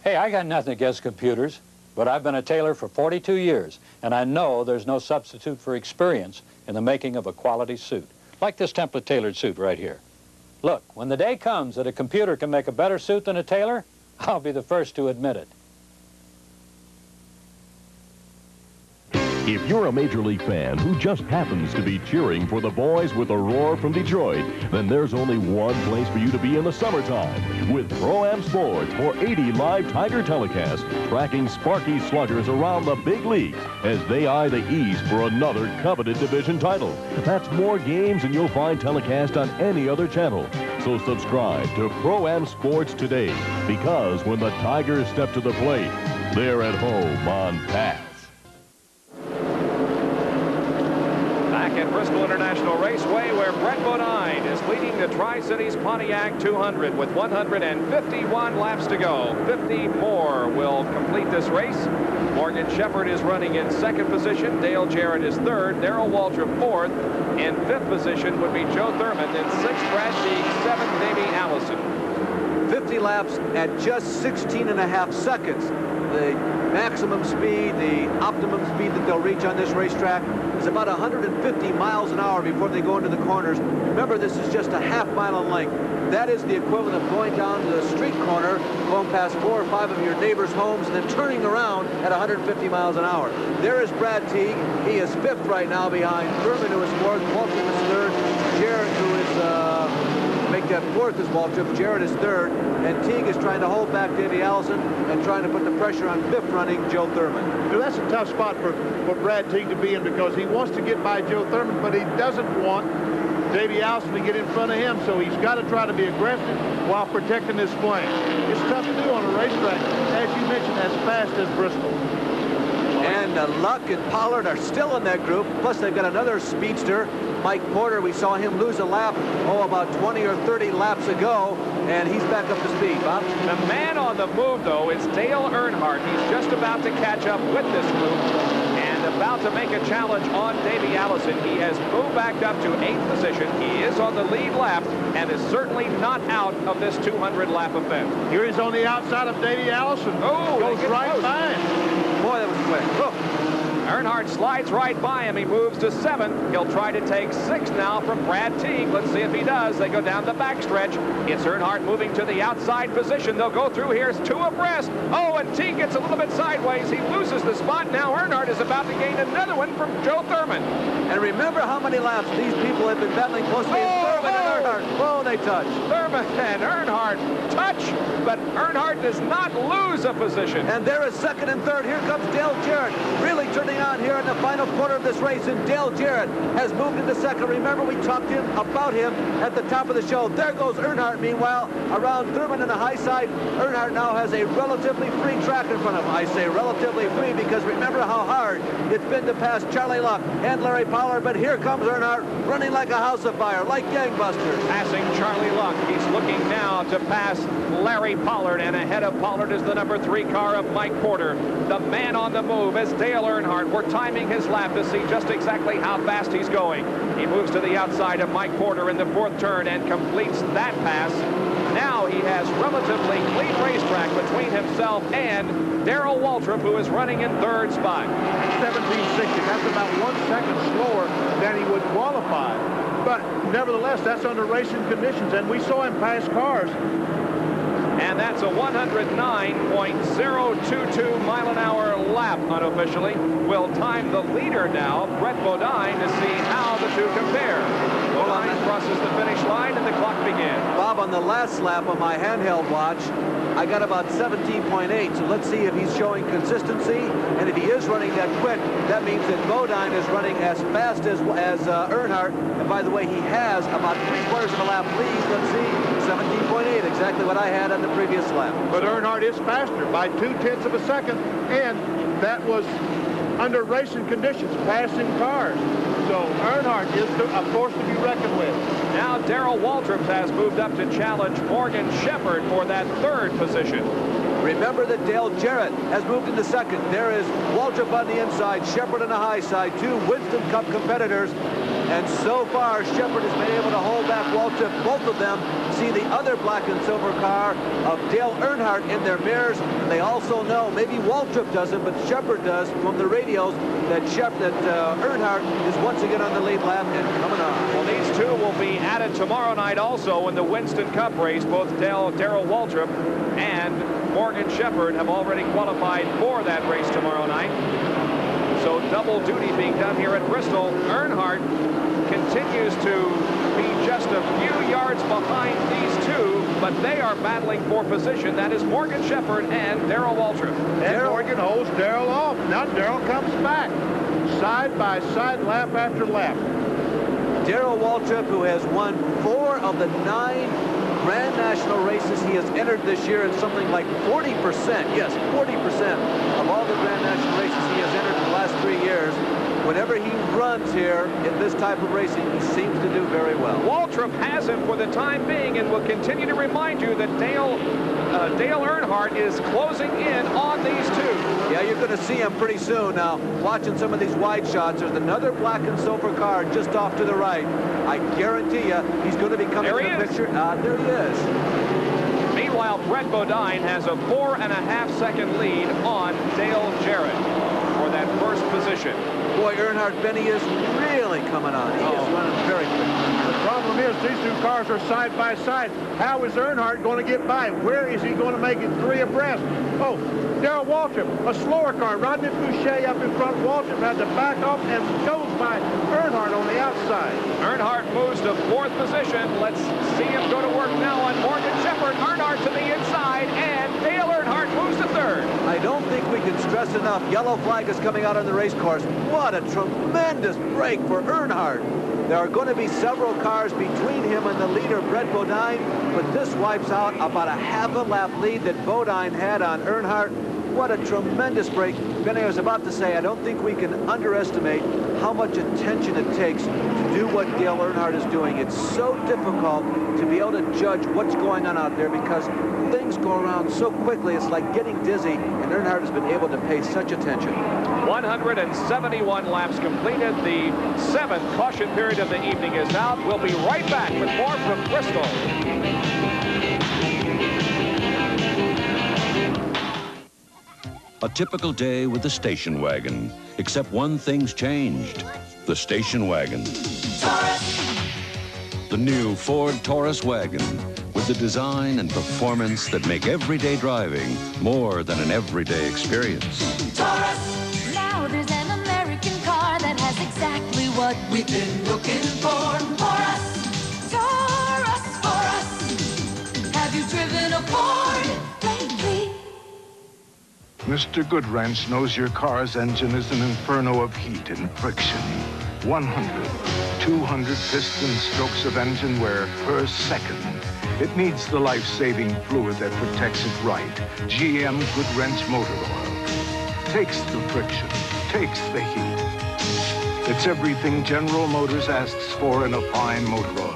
Hey, I got nothing against computers, but I've been a tailor for 42 years, and I know there's no substitute for experience in the making of a quality suit, like this template-tailored suit right here. Look, when the day comes that a computer can make a better suit than a tailor, I'll be the first to admit it. If you're a Major League fan who just happens to be cheering for the boys with a roar from Detroit, then there's only one place for you to be in the summertime with Pro-Am Sports for 80 live Tiger telecasts tracking Sparky sluggers around the big leagues as they eye the East for another coveted division title. That's more games than you'll find telecast on any other channel. So subscribe to Pro-Am Sports today, because when the Tigers step to the plate, they're at home on Pat. At Bristol International Raceway, where Brett Bodine is leading the Tri-Cities Pontiac 200 with 151 laps to go. 50 more will complete this race. Morgan Shepherd is running in second position. Dale Jarrett is third. Darrell Waltrip fourth. In fifth position would be Joe Thurman. In sixth, Brad Teague. Seventh, Davey Allison. 50 laps at just 16.5 seconds. The maximum speed, the optimum speed that they'll reach on this racetrack is about 150 miles an hour before they go into the corners. Remember, this is just a half mile in length. That is the equivalent of going down to the street corner, going past 4 or 5 of your neighbors' homes, and then turning around at 150 miles an hour. There is Brad Teague. He is fifth right now behind Thurman, who is fourth. Waltrip is third. Jarrett, who is make that fourth, is Waltrip. Jarrett is third. And Teague is trying to hold back Davey Allison and trying to put the pressure on fifth running Joe Thurman. Well, that's a tough spot for Brad Teague to be in, because he wants to get by Joe Thurman, but he doesn't want Davey Allison to get in front of him, so he's got to try to be aggressive while protecting his flank. It's tough to do on a racetrack, as you mentioned, as fast as Bristol. And Luck and Pollard are still in that group. Plus, they've got another speedster, Mike Porter. We saw him lose a lap, about 20 or 30 laps ago, and he's back up to speed. Bob? The man on the move, though, is Dale Earnhardt. He's just about to catch up with this group and about to make a challenge on Davey Allison. He has moved back up to 8th position. He is on the lead lap and is certainly not out of this 200-lap event. Here he's on the outside of Davey Allison. Oh, goes right by him. Boy, that was quick. Look. Earnhardt slides right by him. He moves to 7th. He'll try to take 6th now from Brad Teague. Let's see if he does. They go down the backstretch. It's Earnhardt moving to the outside position. They'll go through here. It's 2 abreast. Oh, and Teague gets a little bit sideways. He loses the spot. Now Earnhardt is about to gain another one from Joe Thurman. And remember how many laps these people have been battling closely. Thurman and Earnhardt. Oh, they touch. Thurman and Earnhardt touch, but Earnhardt does not lose a position. And there is second and third. Here comes Dale Jarrett, really turning on here in the final quarter of this race, and Dale Jarrett has moved into second. Remember, we talked about him at the top of the show. There goes Earnhardt. Meanwhile, around Thurman in the high side, Earnhardt now has a relatively free track in front of him. I say relatively free because remember how hard it's been to pass Charlie Luck and Larry Pollard, but here comes Earnhardt running like a house of fire, like gangbusters. Passing Charlie Luck. He's looking now to pass Larry Pollard, and ahead of Pollard is the number 3 car of Mike Porter. The man on the move is Dale Earnhardt. We're timing his lap to see just exactly how fast he's going. He moves to the outside of Mike Porter in the 4th turn and completes that pass. Now he has relatively clean racetrack between himself and Darrell Waltrip, who is running in 3rd spot. 1760. That's about 1 second slower than he would qualify. But nevertheless, that's under racing conditions, and we saw him pass cars. And that's a 109.022 mile an hour lap unofficially. We'll time the leader now, Brett Bodine, to see how the two compare. Bodine crosses the finish line and the clock begins. Bob, on the last lap on my handheld watch, I got about 17.8, so let's see if he's showing consistency, and if he is running that quick, that means that Bodine is running as fast as Earnhardt, and by the way, he has about 3/4 of a lap lead. Let's see, 17.8, exactly what I had on the previous lap. But Earnhardt is faster by 0.2 of a second, and that was under racing conditions, passing cars. So Earnhardt is a force to be reckoned with. Now Darrell Waltrip has moved up to challenge Morgan Shepherd for that 3rd position. Remember that Dale Jarrett has moved into second. There is Waltrip on the inside, Shepherd on the high side, 2 Winston Cup competitors. And so far, Shepherd has been able to hold back Waltrip. Both of them see the other black and silver car of Dale Earnhardt in their mirrors. They also know, maybe Waltrip doesn't, but Shepherd does from the radios, that Earnhardt is once again on the lead lap and coming on. Well, these two will be added tomorrow night also in the Winston Cup race. Both Darrell Waltrip and Morgan Shepherd have already qualified for that race tomorrow night. So double duty being done here at Bristol. Earnhardt continues to be just a few yards behind these two, but they are battling for position. That is Morgan Shepherd and Darrell Waltrip. And Morgan holds Darrell off. Now Darrell comes back. Side by side, lap after lap. Darrell Waltrip, who has won 4 of the 9 Grand National races he has entered this year, and something like 40%, yes, 40% of all the Grand National races he has entered in the last 3 years. Whenever he runs here in this type of racing, he seems to do very well. Waltrip has him for the time being and will continue to remind you that Dale Earnhardt is closing in on these two. Yeah, you're going to see him pretty soon. Now, watching some of these wide shots, there's another black and silver car just off to the right. I guarantee you, he's going to be coming in the picture. There he is. Meanwhile, Brett Bodine has a 4.5-second lead on Dale Jarrett for that first position. Boy, Earnhardt, Benny is really coming on. He is running very quick. The problem is these two cars are side by side. How is Earnhardt going to get by? Where is he going to make it 3 abreast? Oh, Darrell Waltrip, a slower car. Rodney Boucher up in front. Waltrip had to back off and goes by Earnhardt on the outside. Earnhardt moves to 4th position. Let's see him go to work now on Morgan Shepherd. Earnhardt to the inside, and Dale Earnhardt moves to 3rd. I don't think we can stress enough. Yellow flag is coming out on the race course. What a tremendous break for Earnhardt. There are going to be several cars between him and the leader, Brett Bodine, but this wipes out about a half a lap lead that Bodine had on Earnhardt. What a tremendous break. Benny, I was about to say, I don't think we can underestimate how much attention it takes to do what Dale Earnhardt is doing. It's so difficult to be able to judge what's going on out there because things go around so quickly. It's like getting dizzy, and Earnhardt has been able to pay such attention. 171 laps completed. The 7th caution period of the evening is out. We'll be right back with more from Bristol. A typical day with the station wagon, except one thing's changed. The station wagon. Taurus. The new Ford Taurus wagon, with the design and performance that make everyday driving more than an everyday experience. Taurus. Now there's an American car that has exactly what we've been looking for. Taurus. Taurus for us. Have you driven a Ford lately? Mr. Goodwrench knows your car's engine is an inferno of heat and friction. 100, 200 piston strokes of engine wear per second. It needs the life-saving fluid that protects it right. GM Goodwrench Motor Oil. Takes the friction, takes the heat. It's everything General Motors asks for in a fine motor oil.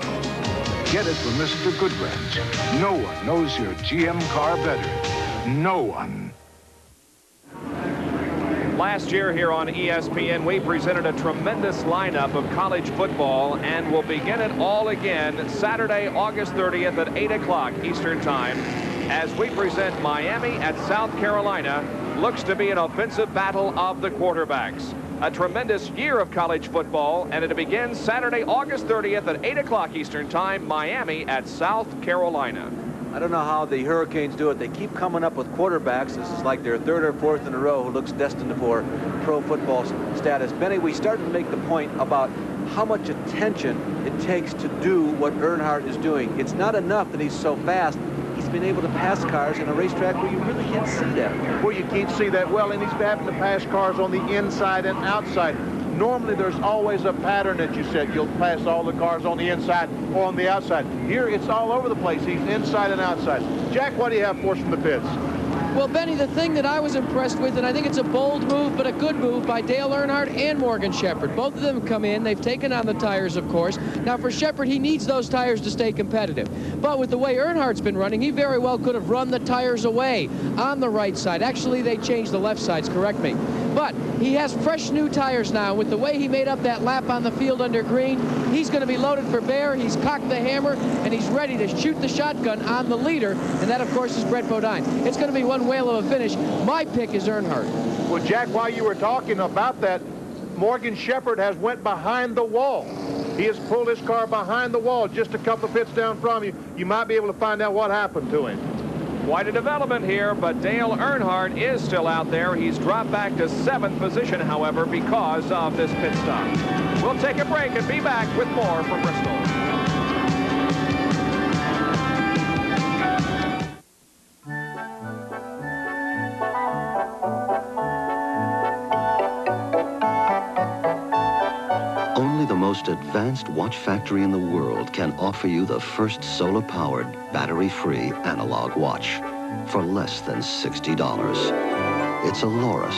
Get it from Mr. Goodwrench. No one knows your GM car better. No one. Last year here on ESPN, we presented a tremendous lineup of college football, and we'll begin it all again Saturday, August 30th at 8 o'clock Eastern Time as we present Miami at South Carolina. Looks to be an offensive battle of the quarterbacks. A tremendous year of college football, and it begins Saturday, August 30th at 8 o'clock Eastern Time, Miami at South Carolina. I don't know how the Hurricanes do it. They keep coming up with quarterbacks. This is like their 3rd or 4th in a row who looks destined for pro football status. Benny, we started to make the point about how much attention it takes to do what Earnhardt is doing. It's not enough that he's so fast. He's been able to pass cars in a racetrack where you really can't see that. Well, you can't see that well, and he's having to pass cars on the inside and outside. Normally, there's always a pattern that you said. You'll pass all the cars on the inside or on the outside. Here, it's all over the place. He's inside and outside. Jack, what do you have for us from the pits? Well, Benny, the thing that I was impressed with, and I think it's a bold move, but a good move by Dale Earnhardt and Morgan Shepherd. Both of them come in. They've taken on the tires, of course. Now, for Shepherd, he needs those tires to stay competitive. But with the way Earnhardt's been running, he very well could have run the tires away on the right side. Actually, they changed the left sides, correct me. But he has fresh new tires now. With the way he made up that lap on the field under green, he's going to be loaded for bear. He's cocked the hammer, and he's ready to shoot the shotgun on the leader, and that, of course, is Brett Bodine. It's going to be one whale of a finish. My pick is Earnhardt. Well, Jack, while you were talking about that, Morgan Shepherd has went behind the wall. He has pulled his car behind the wall just a couple of pits down from you. You might be able to find out what happened to him. Quite a development here, but Dale Earnhardt is still out there. He's dropped back to 7th position, however, because of this pit stop. We'll take a break and be back with more from Bristol. Only the most advanced watch factory in the world can offer you the first solar-powered, battery-free analog watch for less than $60. It's a Loris.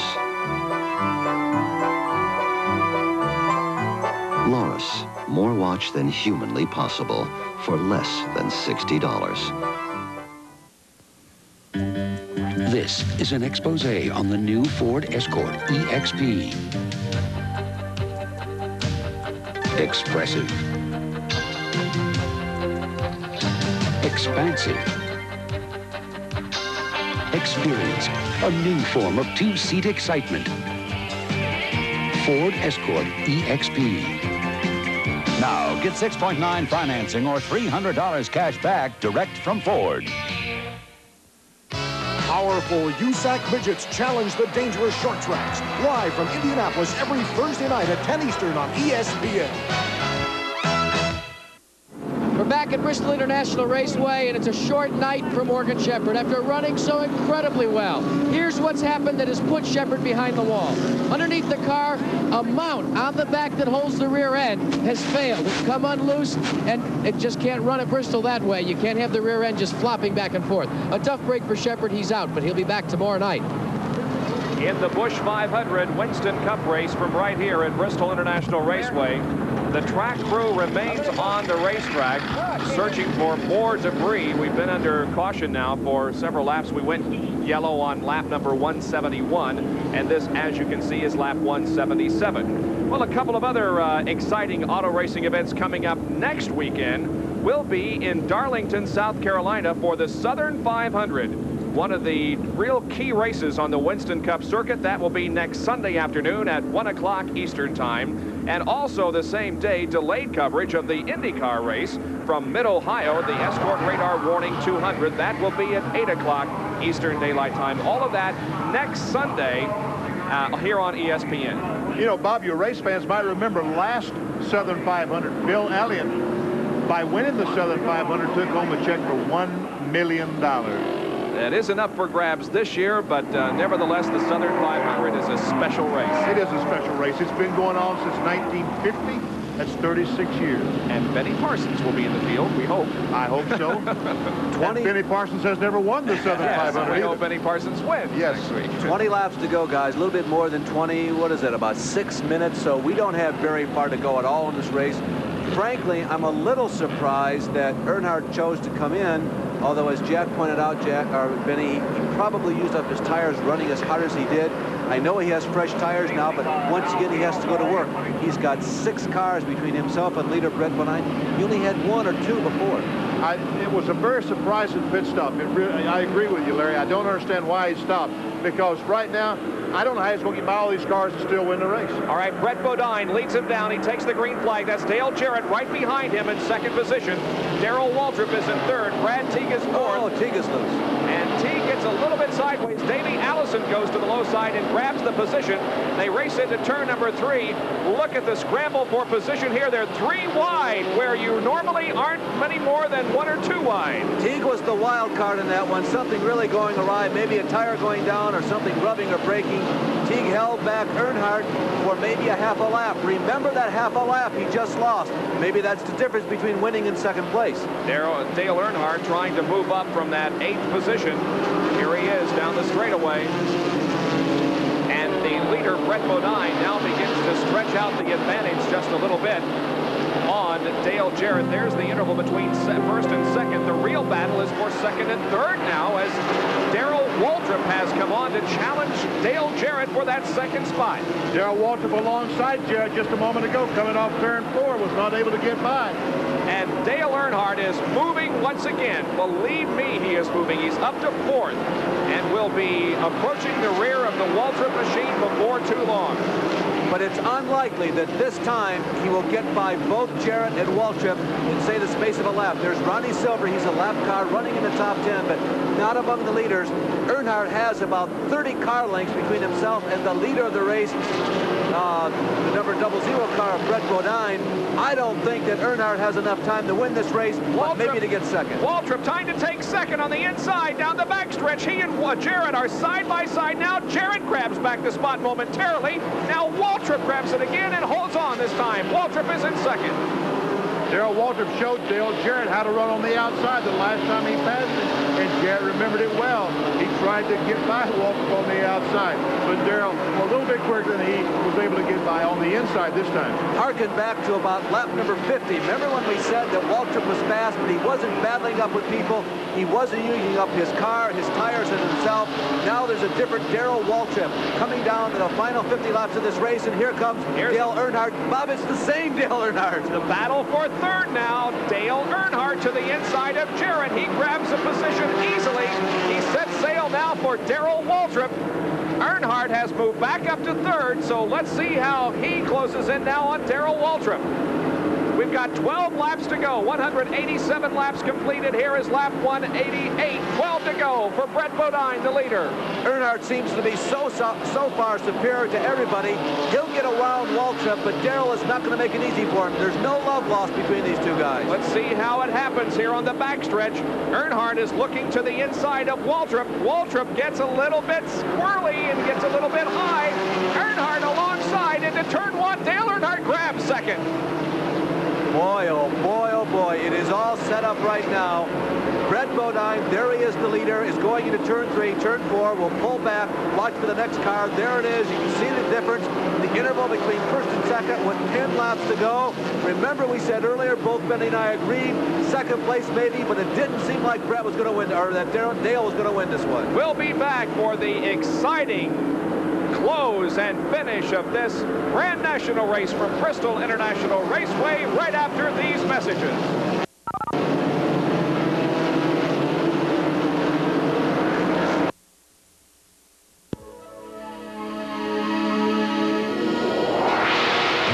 Loris, more watch than humanly possible for less than $60. This is an expose on the new Ford Escort EXP. Expressive. Expansive. Experience a new form of two-seat excitement. Ford Escort EXP. Now, get 6.9 financing or $300 cash back direct from Ford. Powerful USAC midgets challenge the dangerous short tracks. Live from Indianapolis every Thursday night at 10 Eastern on ESPN. We're back at Bristol International Raceway, and it's a short night for Morgan Shepherd after running so incredibly well. Here's what's happened that has put Shepherd behind the wall. Underneath the car, a mount on the back that holds the rear end has failed. It's come unloose, and it just can't run at Bristol that way. You can't have the rear end just flopping back and forth. A tough break for Shepherd. He's out, but he'll be back tomorrow night. In the Busch 500 Winston Cup race from right here at Bristol International Raceway, the track crew remains on the racetrack searching for more debris. We've been under caution now for several laps. We went yellow on lap number 171, and this, as you can see, is lap 177. Well, a couple of other exciting auto racing events coming up next weekend will be in Darlington, South Carolina for the Southern 500. One of the real key races on the Winston Cup circuit. That will be next Sunday afternoon at 1 o'clock Eastern Time. And also the same day, delayed coverage of the IndyCar race from Mid-Ohio, the Escort Radar Warning 200. That will be at 8 o'clock Eastern Daylight Time. All of that next Sunday here on ESPN. You know, Bob, your race fans might remember last Southern 500, Bill Elliott, by winning the Southern 500, took home a check for $1 million. It isn't up for grabs this year, but nevertheless, the Southern 500 is a special race. It is a special race. It's been going on since 1950. That's 36 years. And Benny Parsons will be in the field, we hope. I hope so. 20. Benny Parsons has never won the Southern 500. We hope Benny Parsons wins next week. 20 laps to go, guys. A little bit more than 20. What is it, about 6 minutes? So we don't have very far to go at all in this race. Frankly, I'm a little surprised that Earnhardt chose to come in, although as Jack pointed out, Benny, he probably used up his tires running as hard as he did. I know he has fresh tires now, but once again, he has to go to work. He's got 6 cars between himself and leader Brett Bonine. He only had 1 or 2 before. It was a very surprising pit stop. I agree with you, Larry. I don't understand why he stopped, because right now, I don't know how he's going to get by all these cars and still win the race. All right, Brett Bodine leads him down. He takes the green flag. That's Dale Jarrett right behind him in second position. Darrell Waltrip is in third. Brad Teague is fourth. Oh, Teague is loose. And Teague gets a little bit sideways. Davey Allison goes to the low side and grabs the position. They race into turn number 3. Look at the scramble for position here. They're 3 wide, where you normally aren't many more than 1 or 2 wide. Teague was the wild card in that one. Something really going awry. Maybe a tire going down or something rubbing or breaking. Teague held back Earnhardt for maybe a half a lap. Remember that half a lap he just lost. Maybe that's the difference between winning and second place. Dale Earnhardt trying to move up from that 8th position. Here he is down the straightaway. And the leader, Brett Bodine, now begins to stretch out the advantage just a little bit on Dale Jarrett. There's the interval between first and second. The real battle is for second and third now, as Darrell Waltrip has come on to challenge Dale Jarrett for that second spot. Darrell Waltrip alongside Jarrett just a moment ago, coming off turn 4, was not able to get by. And Dale Earnhardt is moving once again. Believe me, he is moving. He's up to 4th and will be approaching the rear of the Waltrip machine before too long. but it's unlikely that this time he will get by both Jarrett and Waltrip in, say, the space of a lap. There's Ronnie Silver. He's a lap car running in the top 10, but not among the leaders. Earnhardt has about 30 car lengths between himself and the leader of the race, the number 00 car of Brett Bodine. I don't think that Earnhardt has enough time to win this race, but maybe to get second. Waltrip trying to take second on the inside down the backstretch. He and Jarrett are side by side now. Jarrett grabs back the spot momentarily. Now Waltrip grabs it again and holds on this time. Waltrip is in second. Darrell Waltrip showed Dale Jarrett how to run on the outside the last time he passed it, and Jarrett remembered it well. He tried to get by Waltrip on the outside, but Darrell, a little bit quicker than he was able to get by on the inside this time. Harken back to about lap number 50. Remember when we said that Waltrip was fast, but he wasn't battling up with people? He wasn't using up his car, his tires, and himself. Now there's a different Darrell Waltrip coming down to the final 50 laps of this race, and here comes Dale Earnhardt. Bob, it's the same Dale Earnhardt. The battle for third now. Dale Earnhardt to the inside of Jarrett. He grabs a position easily. He sets sail now for Darrell Waltrip. Earnhardt has moved back up to third, so let's see how he closes in now on Darrell Waltrip. We've got 12 laps to go. 187 laps completed. Here is lap 188. 12 to go for Brett Bodine, the leader. Earnhardt seems to be so far superior to everybody. He'll get around Waltrip, but Darrell is not going to make it easy for him. There's no love lost between these two guys. Let's see how it happens here on the backstretch. Earnhardt is looking to the inside of Waltrip. Waltrip gets a little bit squirrely and gets a little bit high. Earnhardt alongside into turn one. Dale Earnhardt grabs second. Boy, oh boy, oh boy. It is all set up right now. Brett Bodine, there he is, the leader, is going into turn 3. Turn 4 will pull back, watch for the next car. There it is. You can see the difference. The interval between first and second with 10 laps to go. Remember we said earlier, both Benny and I agreed, second place maybe, but it didn't seem like Brett was going to win, or that Dale was going to win this one. We'll be back for the exciting close and finish of this Grand National race from Bristol International Raceway right after these messages.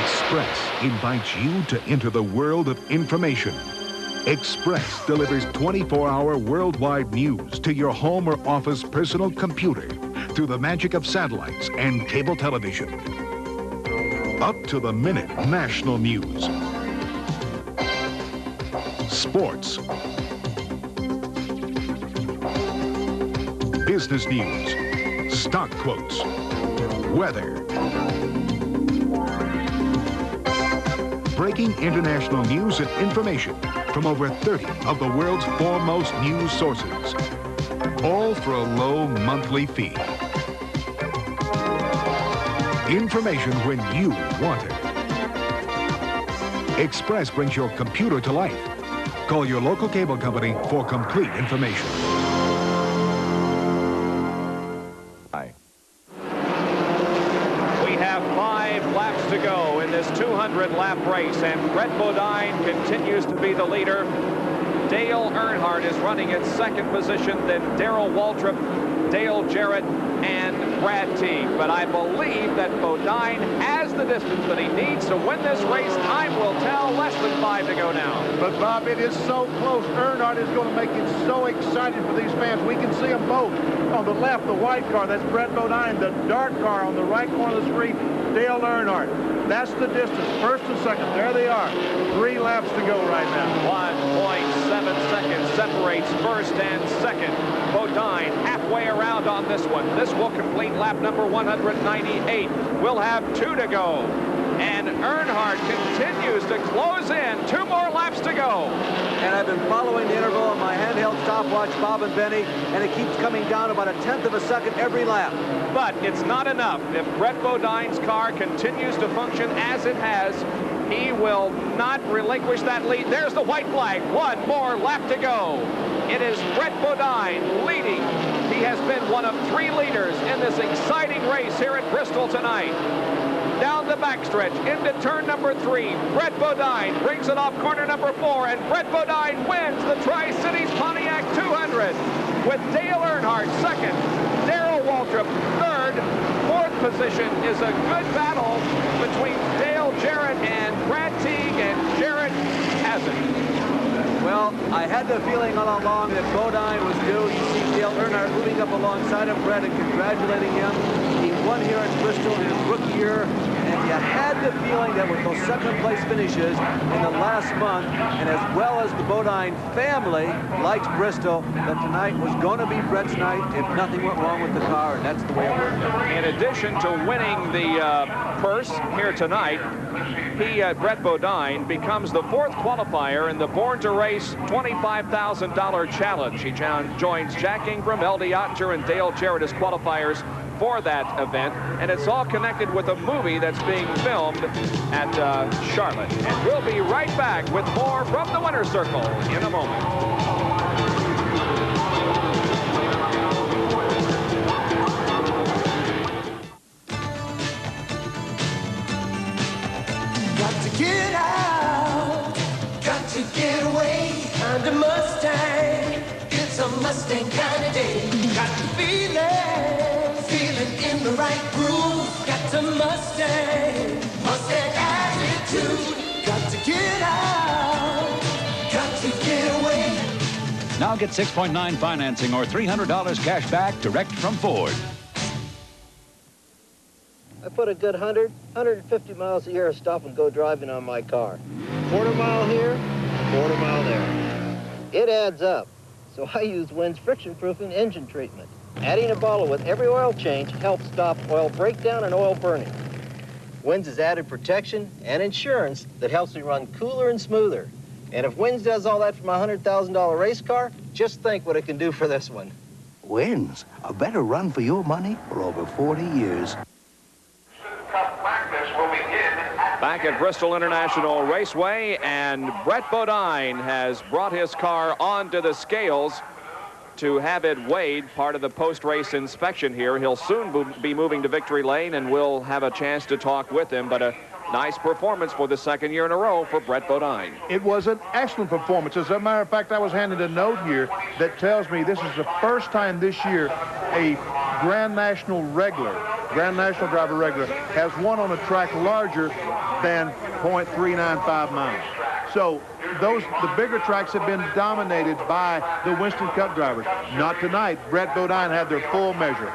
Express invites you to enter the world of information. Express delivers 24-hour worldwide news to your home or office personal computer through the magic of satellites and cable television. Up-to-the-minute national news, sports, business news, stock quotes, weather, breaking international news and information from over 30 of the world's foremost news sources, all for a low monthly fee. Information when you want it. Express brings your computer to life. Call your local cable company for complete information. We have 5 laps to go in this 200-lap race, and Brett Bodine continues to be the leader. Dale Earnhardt is running in second position, then Darrell Waltrip, Dale Jarrett, and Brad Teague. But I believe that Bodine has the distance that he needs to win this race. Time will tell. Less than 5 to go now. But, Bob, it is so close. Earnhardt is going to make it so exciting for these fans. We can see them both. On the left, the white car, that's Brett Bodine. The dark car on the right corner of the screen, Dale Earnhardt. That's the distance. First and second, there they are. 3 laps to go right now. 1.7 seconds separates first and second. Bodine halfway around on this one. This will complete lap number 198. We'll have 2 to go. And Earnhardt continues to close in. 2 more laps to go. And I've been following the interval on my handheld stopwatch, Bob and Benny, and it keeps coming down about 1/10 of a second every lap. But it's not enough. If Brett Bodine's car continues to function as it has, he will not relinquish that lead. There's the white flag. 1 more lap to go. It is Brett Bodine leading. He has been one of 3 leaders in this exciting race here at Bristol tonight. Down the backstretch into turn number 3. Brett Bodine brings it off corner number 4, and Brett Bodine wins the Tri-City Pontiac 200 with Dale Earnhardt second, Darrell Waltrip third, 4th position is a good battle between Dale Jarrett and Brad Teague, and Jarrett has it. Well, I had the feeling all along that Bodine was due. You see Dale Earnhardt moving up alongside of Brett and congratulating him. He won here at Bristol in his rookie year, and you had the feeling that with those second-place finishes in the last month, and as well as the Bodine family likes Bristol, that tonight was going to be Brett's night if nothing went wrong with the car, and that's the way it worked out. In addition to winning the purse here tonight, Brett Bodine becomes the 4th qualifier in the Born to Race $25,000 challenge. He joins Jack Ingram, L.D. Ottinger, and Dale Jarrett as qualifiers for that event, and it's all connected with a movie that's being filmed at Charlotte. And we'll be right back with more from the winner's circle in a moment. Get out, got to get away. Kind of Mustang, it's a Mustang kind of day. Got the feeling in the right groove. Got to Mustang attitude. Got to get out, got to get away. Now get 6.9 financing or $300 cash back direct from Ford. I put a good 150 miles a year of stop and go driving on my car. Quarter mile here, quarter mile there. It adds up. So I use Wynn's friction-proofing engine treatment. Adding a bottle with every oil change helps stop oil breakdown and oil burning. Wynn's has added protection and insurance that helps me run cooler and smoother. And if Wynn's does all that for my $100,000 race car, just think what it can do for this one. Wynn's, a better run for your money for over 40 years. Back at Bristol International Raceway, and Brett Bodine has brought his car onto the scales to have it weighed, part of the post-race inspection here. He'll soon be moving to victory lane, and we'll have a chance to talk with him, but a nice performance for the 2nd year in a row for Brett Bodine. It was an excellent performance. As a matter of fact, I was handed a note here that tells me this is the first time this year a Grand National driver regular, has won on a track larger than .395 miles. So the bigger tracks have been dominated by the Winston Cup drivers. Not tonight. Brett Bodine had their full measure.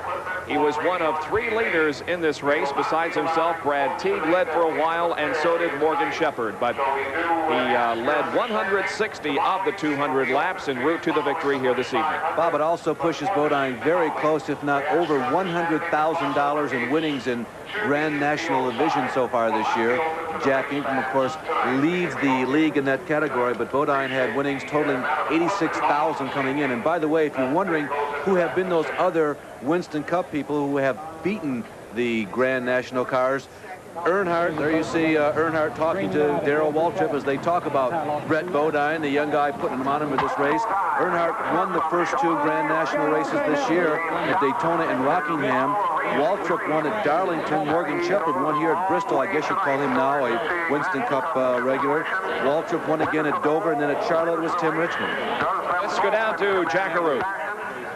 He was one of 3 leaders in this race. Besides himself, Brad Teague led for a while, and so did Morgan Shepherd. But he led 160 of the 200 laps en route to the victory here this evening. Bob, it also pushes Bodine very close, if not over $100,000 in winnings in Grand National Division so far this year. Jack Ingram, of course, leads the league in that category, but Bodine had winnings totaling $86,000 coming in. And by the way, if you're wondering who have been those other Winston Cup people who have beaten the Grand National cars, Earnhardt, there you see Earnhardt talking to Darrell Waltrip as they talk about Brett Bodine, the young guy putting him on him in this race. Earnhardt won the first 2 Grand National races this year at Daytona and Rockingham. Waltrip won at Darlington. Morgan Shepherd won here at Bristol. I guess you'd call him now a Winston Cup regular. Waltrip won again at Dover, and then at Charlotte it was Tim Richmond. Let's go down to Jackaroo.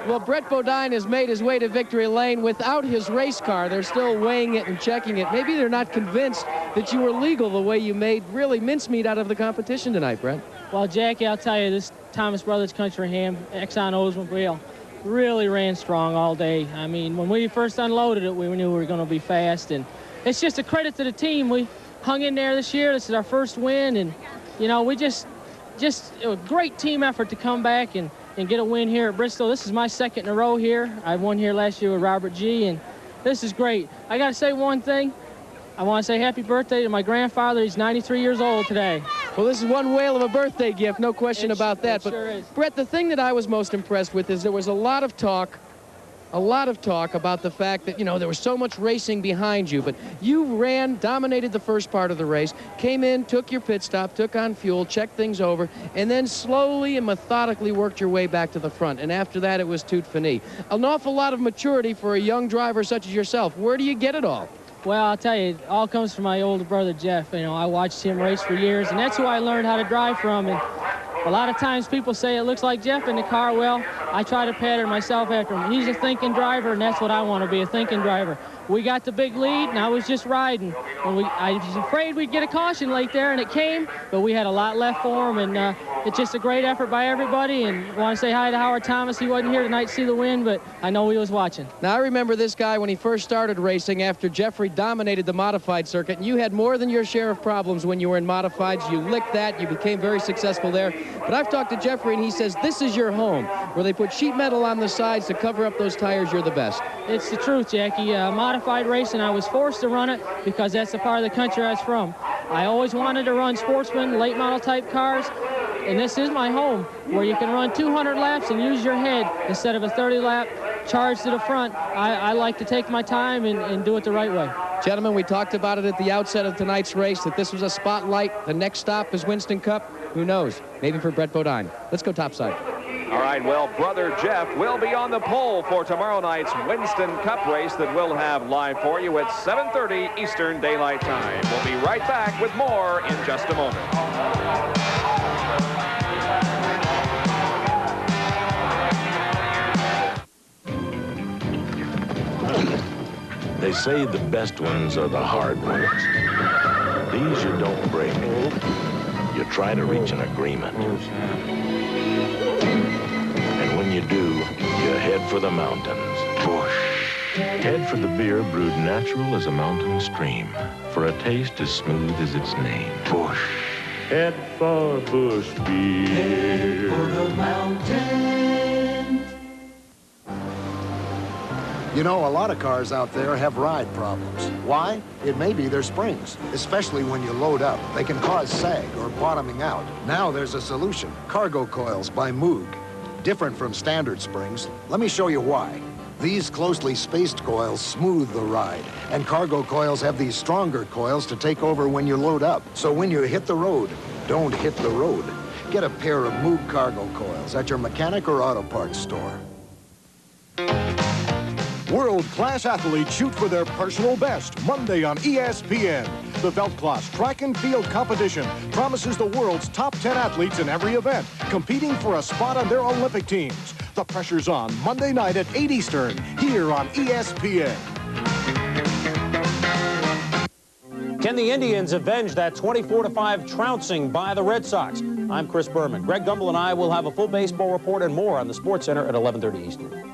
Well, Brett Bodine has made his way to victory lane without his race car. They're still weighing it and checking it. Maybe they're not convinced that you were legal the way you made really mincemeat out of the competition tonight, Brett. Well, Jackie, I'll tell you, this Thomas Brothers Country Ham Exxon Oldsmobile really ran strong all day. I mean, when we first unloaded it, we knew we were going to be fast, and it's just a credit to the team. We hung in there this year. This is our first win, and, you know, we just a great team effort to come back and get a win here at Bristol. This is my 2nd in a row here. I won here last year with Robert G., and this is great. I got to say one thing. I want to say happy birthday to my grandfather. He's 93 years old today. Well, this is one whale of a birthday gift, no question about that. But sure is. Brett, the thing that I was most impressed with is there was a lot of talk about the fact that, you know, there was so much racing behind you, but you dominated the first part of the race, came in, took your pit stop, took on fuel, checked things over, and then slowly and methodically worked your way back to the front. And after that, it was tout fini. An awful lot of maturity for a young driver such as yourself. Where do you get it all? Well, I'll tell you, it all comes from my older brother, Jeff. You know, I watched him race for years, and that's who I learned how to drive from. And a lot of times people say it looks like Jeff in the car. Well, I try to pattern myself after him. He's a thinking driver, and that's what I want to be, a thinking driver. we got the big lead, and I was just riding. And I was afraid we'd get a caution late there, and it came, but we had a lot left for him, and it's just a great effort by everybody. And I want to say hi to Howard Thomas. He wasn't here tonight to see the win, but I know he was watching. Now, I remember this guy when he first started racing after Jeffrey dominated the modified circuit, and you had more than your share of problems when you were in modifieds. You licked that. You became very successful there. But I've talked to Jeffrey, and he says this is your home, where they put sheet metal on the sides to cover up those tires. You're the best. It's the truth, Jackie. Modified racing, I was forced to run it because that's the part of the country I was from. I always wanted to run sportsman, late model type cars, and this is my home, where you can run 200 laps and use your head instead of a 30-lap charge to the front. I like to take my time and do it the right way. Gentlemen, we talked about it at the outset of tonight's race, that this was a spotlight. The next stop is Winston Cup. Who knows? Maybe for Brett Bodine. Let's go topside. All right, well, Brother Jeff will be on the pole for tomorrow night's Winston Cup race that we'll have live for you at 7:30 Eastern Daylight Time. We'll be right back with more in just a moment. They say the best ones are the hard ones. These you don't break. You try to reach an agreement. And when you do, you head for the mountains. Push. Head for the beer brewed natural as a mountain stream, for a taste as smooth as its name. Push. Head for Bush beer. Head for the mountains. You know, a lot of cars out there have ride problems. Why? It may be their springs, especially when you load up. They can cause sag or bottoming out. Now there's a solution. Cargo coils by Moog. Different from standard springs. Let me show you why. These closely spaced coils smooth the ride, and cargo coils have these stronger coils to take over when you load up. So when you hit the road, don't hit the road. Get a pair of Moog cargo coils at your mechanic or auto parts store. World-class athletes shoot for their personal best Monday on ESPN. The Weltklasse track and field competition promises the world's top 10 athletes in every event, competing for a spot on their Olympic teams. The pressure's on Monday night at 8 Eastern, here on ESPN. Can the Indians avenge that 24-5 trouncing by the Red Sox? I'm Chris Berman. Greg Gumbel and I will have a full baseball report and more on the Sports Center at 11:30 Eastern.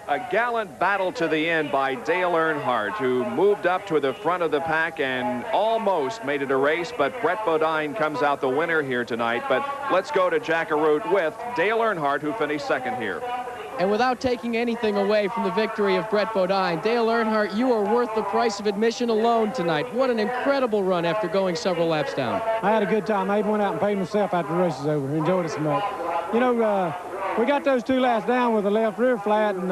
A gallant battle to the end by Dale Earnhardt, who moved up to the front of the pack and almost made it a race, but Brett Bodine comes out the winner here tonight. But let's go to Jackaroot with Dale Earnhardt, who finished second here. And without taking anything away from the victory of Brett Bodine, Dale Earnhardt, you are worth the price of admission alone tonight. What an incredible run after going several laps down. I had a good time. I even went out and paid myself after the race was over. Enjoyed it so much. You know, we got those 2 laps down with the left rear flat, and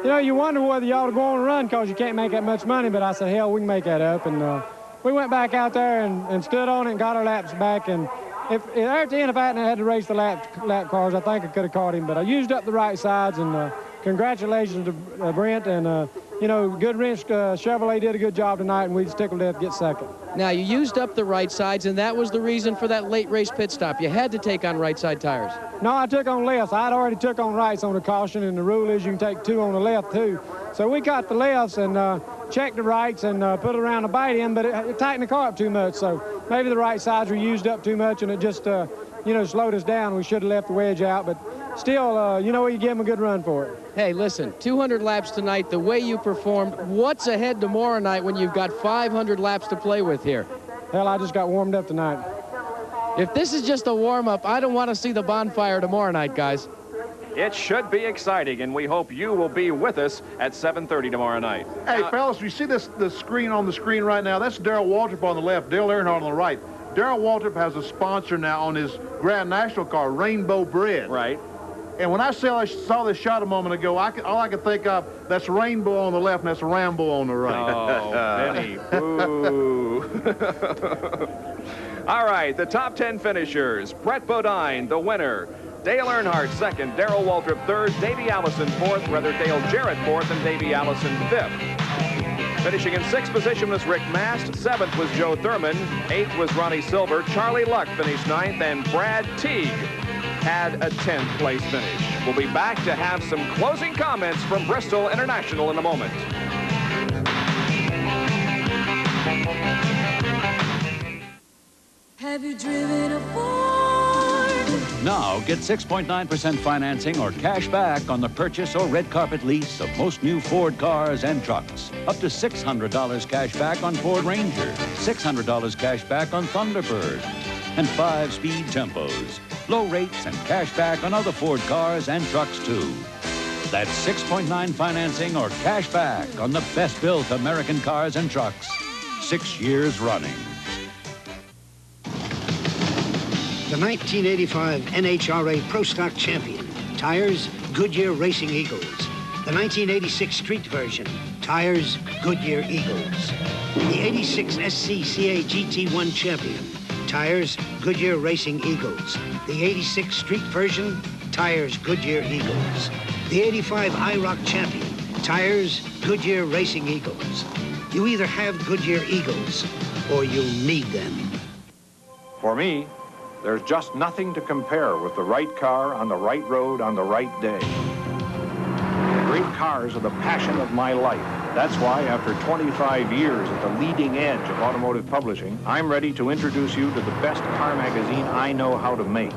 you know, you wonder whether you ought to go on and run because you can't make that much money, but I said, hell, we can make that up. And we went back out there and stood on it and got our laps back. And at the end, if I hadn't had to race the lap cars, I think I could have caught him. But I used up the right sides, and congratulations to Brent. And, you know, Goodwrench Chevrolet did a good job tonight, and we just tickled to get second. Now, you used up the right sides, and that was the reason for that late race pit stop. You had to take on right side tires. No, I took on lefts. I'd already took on rights on the caution, and the rule is you can take 2 on the left, too. So we got the lefts and checked the rights and put it around the bite end, but it tightened the car up too much. So maybe the right sides were used up too much, and it just, you know, slowed us down. We should have left the wedge out, but still, you know, you give them a good run for it. Hey, listen, 200 laps tonight, the way you performed, what's ahead tomorrow night when you've got 500 laps to play with here? Hell, I just got warmed up tonight. If this is just a warm-up, I don't want to see the bonfire tomorrow night, guys. It should be exciting, and we hope you will be with us at 7:30 tomorrow night. Hey, fellas, you see the screen on the screen right now? That's Darrell Waltrip on the left, Dale Earnhardt on the right. Darrell Waltrip has a sponsor now on his Grand National car, Rainbow Bread. Right. And when I saw this shot a moment ago, all I could think of, that's Rainbow on the left and that's Rambo on the right. Oh, Benny, boo. All right, the top 10 finishers. Brett Bodine, the winner. Dale Earnhardt, second. Darrell Waltrip, third. Davey Allison, fourth. Dale Jarrett, fourth. And Davey Allison, fifth. Finishing in 6th position was Rick Mast. 7th was Joe Thurman. 8th was Ronnie Silver. Charlie Luck finished 9th. And Brad Teague had a 10th place finish. We'll be back to have some closing comments from Bristol International in a moment. Have you driven a Ford? Now get 6.9% financing or cash back on the purchase or red carpet lease of most new Ford cars and trucks. Up to $600 cash back on Ford Ranger, $600 cash back on Thunderbird, and 5-speed tempos. Low rates and cash back on other Ford cars and trucks, too. That's 6.9 financing or cash back on the best-built American cars and trucks. 6 years running. The 1985 NHRA Pro Stock Champion. Tires, Goodyear Racing Eagles. The 1986 Street version. Tires, Goodyear Eagles. The 86 SCCA GT1 Champion. Tires, Goodyear Racing Eagles. The 86 Street version. Tires, Goodyear Eagles. The 85 IROC Champion. Tires, Goodyear Racing Eagles. You either have Goodyear Eagles or you need them. For me, there's just nothing to compare with the right car on the right road on the right day. Great cars are the passion of my life. That's why, after 25 years at the leading edge of automotive publishing, I'm ready to introduce you to the best car magazine I know how to make.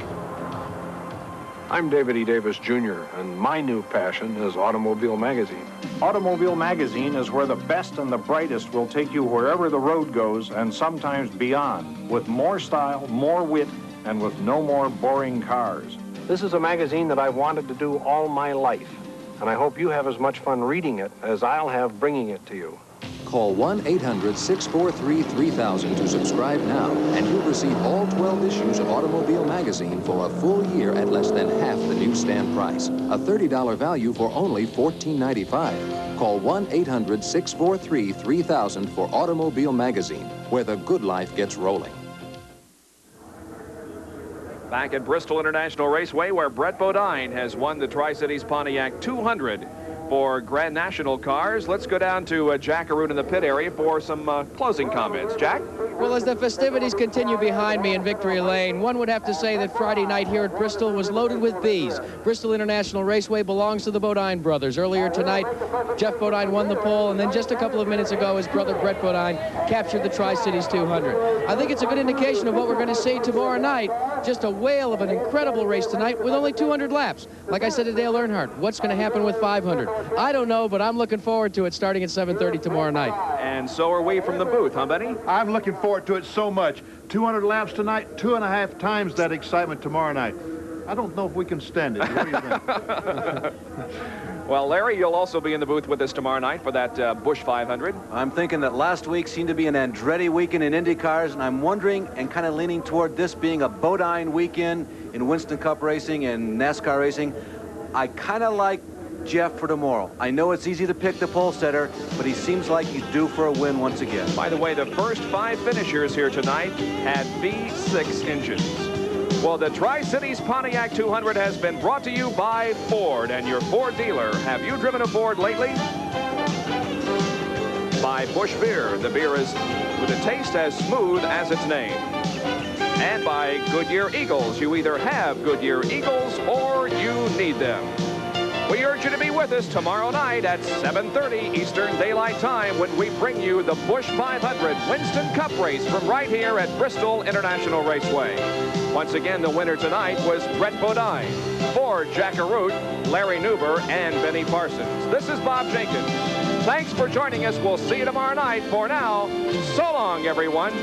I'm David E. Davis, Jr., and my new passion is Automobile Magazine. Automobile Magazine is where the best and the brightest will take you wherever the road goes and sometimes beyond, with more style, more wit, and with no more boring cars. This is a magazine that I've wanted to do all my life, and I hope you have as much fun reading it as I'll have bringing it to you. Call 1-800-643-3000 to subscribe now, and you'll receive all 12 issues of Automobile Magazine for a full year at less than half the newsstand price. A $30 value for only $14.95. Call 1-800-643-3000 for Automobile Magazine, where the good life gets rolling. Back at Bristol International Raceway, where Brett Bodine has won the Tri-Cities Pontiac 200 for Grand National cars. Let's go down to Jack Arute in the pit area for some closing comments. Jack? Well, as the festivities continue behind me in Victory Lane, one would have to say that Friday night here at Bristol was loaded with bees. Bristol International Raceway belongs to the Bodine brothers. Earlier tonight, Jeff Bodine won the pole, and then just a couple of minutes ago, his brother Brett Bodine captured the Tri-Cities 200. I think it's a good indication of what we're going to see tomorrow night. Just a whale of an incredible race tonight with only 200 laps. Like I said to Dale Earnhardt, what's going to happen with 500? I don't know, but I'm looking forward to it starting at 7:30 tomorrow night. And so are we from the booth, huh, Benny? I'm looking forward to it so much. 200 laps tonight, 2.5 times that excitement tomorrow night. I don't know if we can stand it. What do you think? Well, Larry, you'll also be in the booth with us tomorrow night for that Busch 500. I'm thinking that last week seemed to be an Andretti weekend in Indy cars, and I'm wondering and kind of leaning toward this being a Bodine weekend in Winston Cup racing and NASCAR racing. I kind of like Jeff for tomorrow. I know it's easy to pick the pole setter, but he seems like he's due for a win once again. By the way, the first 5 finishers here tonight had V6 engines. Well, the Tri-Cities Pontiac 200 has been brought to you by Ford and your Ford dealer. Have you driven a Ford lately? By Busch Beer. The beer is with a taste as smooth as its name. And by Goodyear Eagles. You either have Goodyear Eagles or you need them. We urge you to be with us tomorrow night at 7:30 Eastern Daylight Time when we bring you the Busch 500 Winston Cup race from right here at Bristol International Raceway. Once again, the winner tonight was Brett Bodine. For Jack Arute, Larry Newber, and Benny Parsons. This is Bob Jenkins. Thanks for joining us. We'll see you tomorrow night. For now, so long, everyone.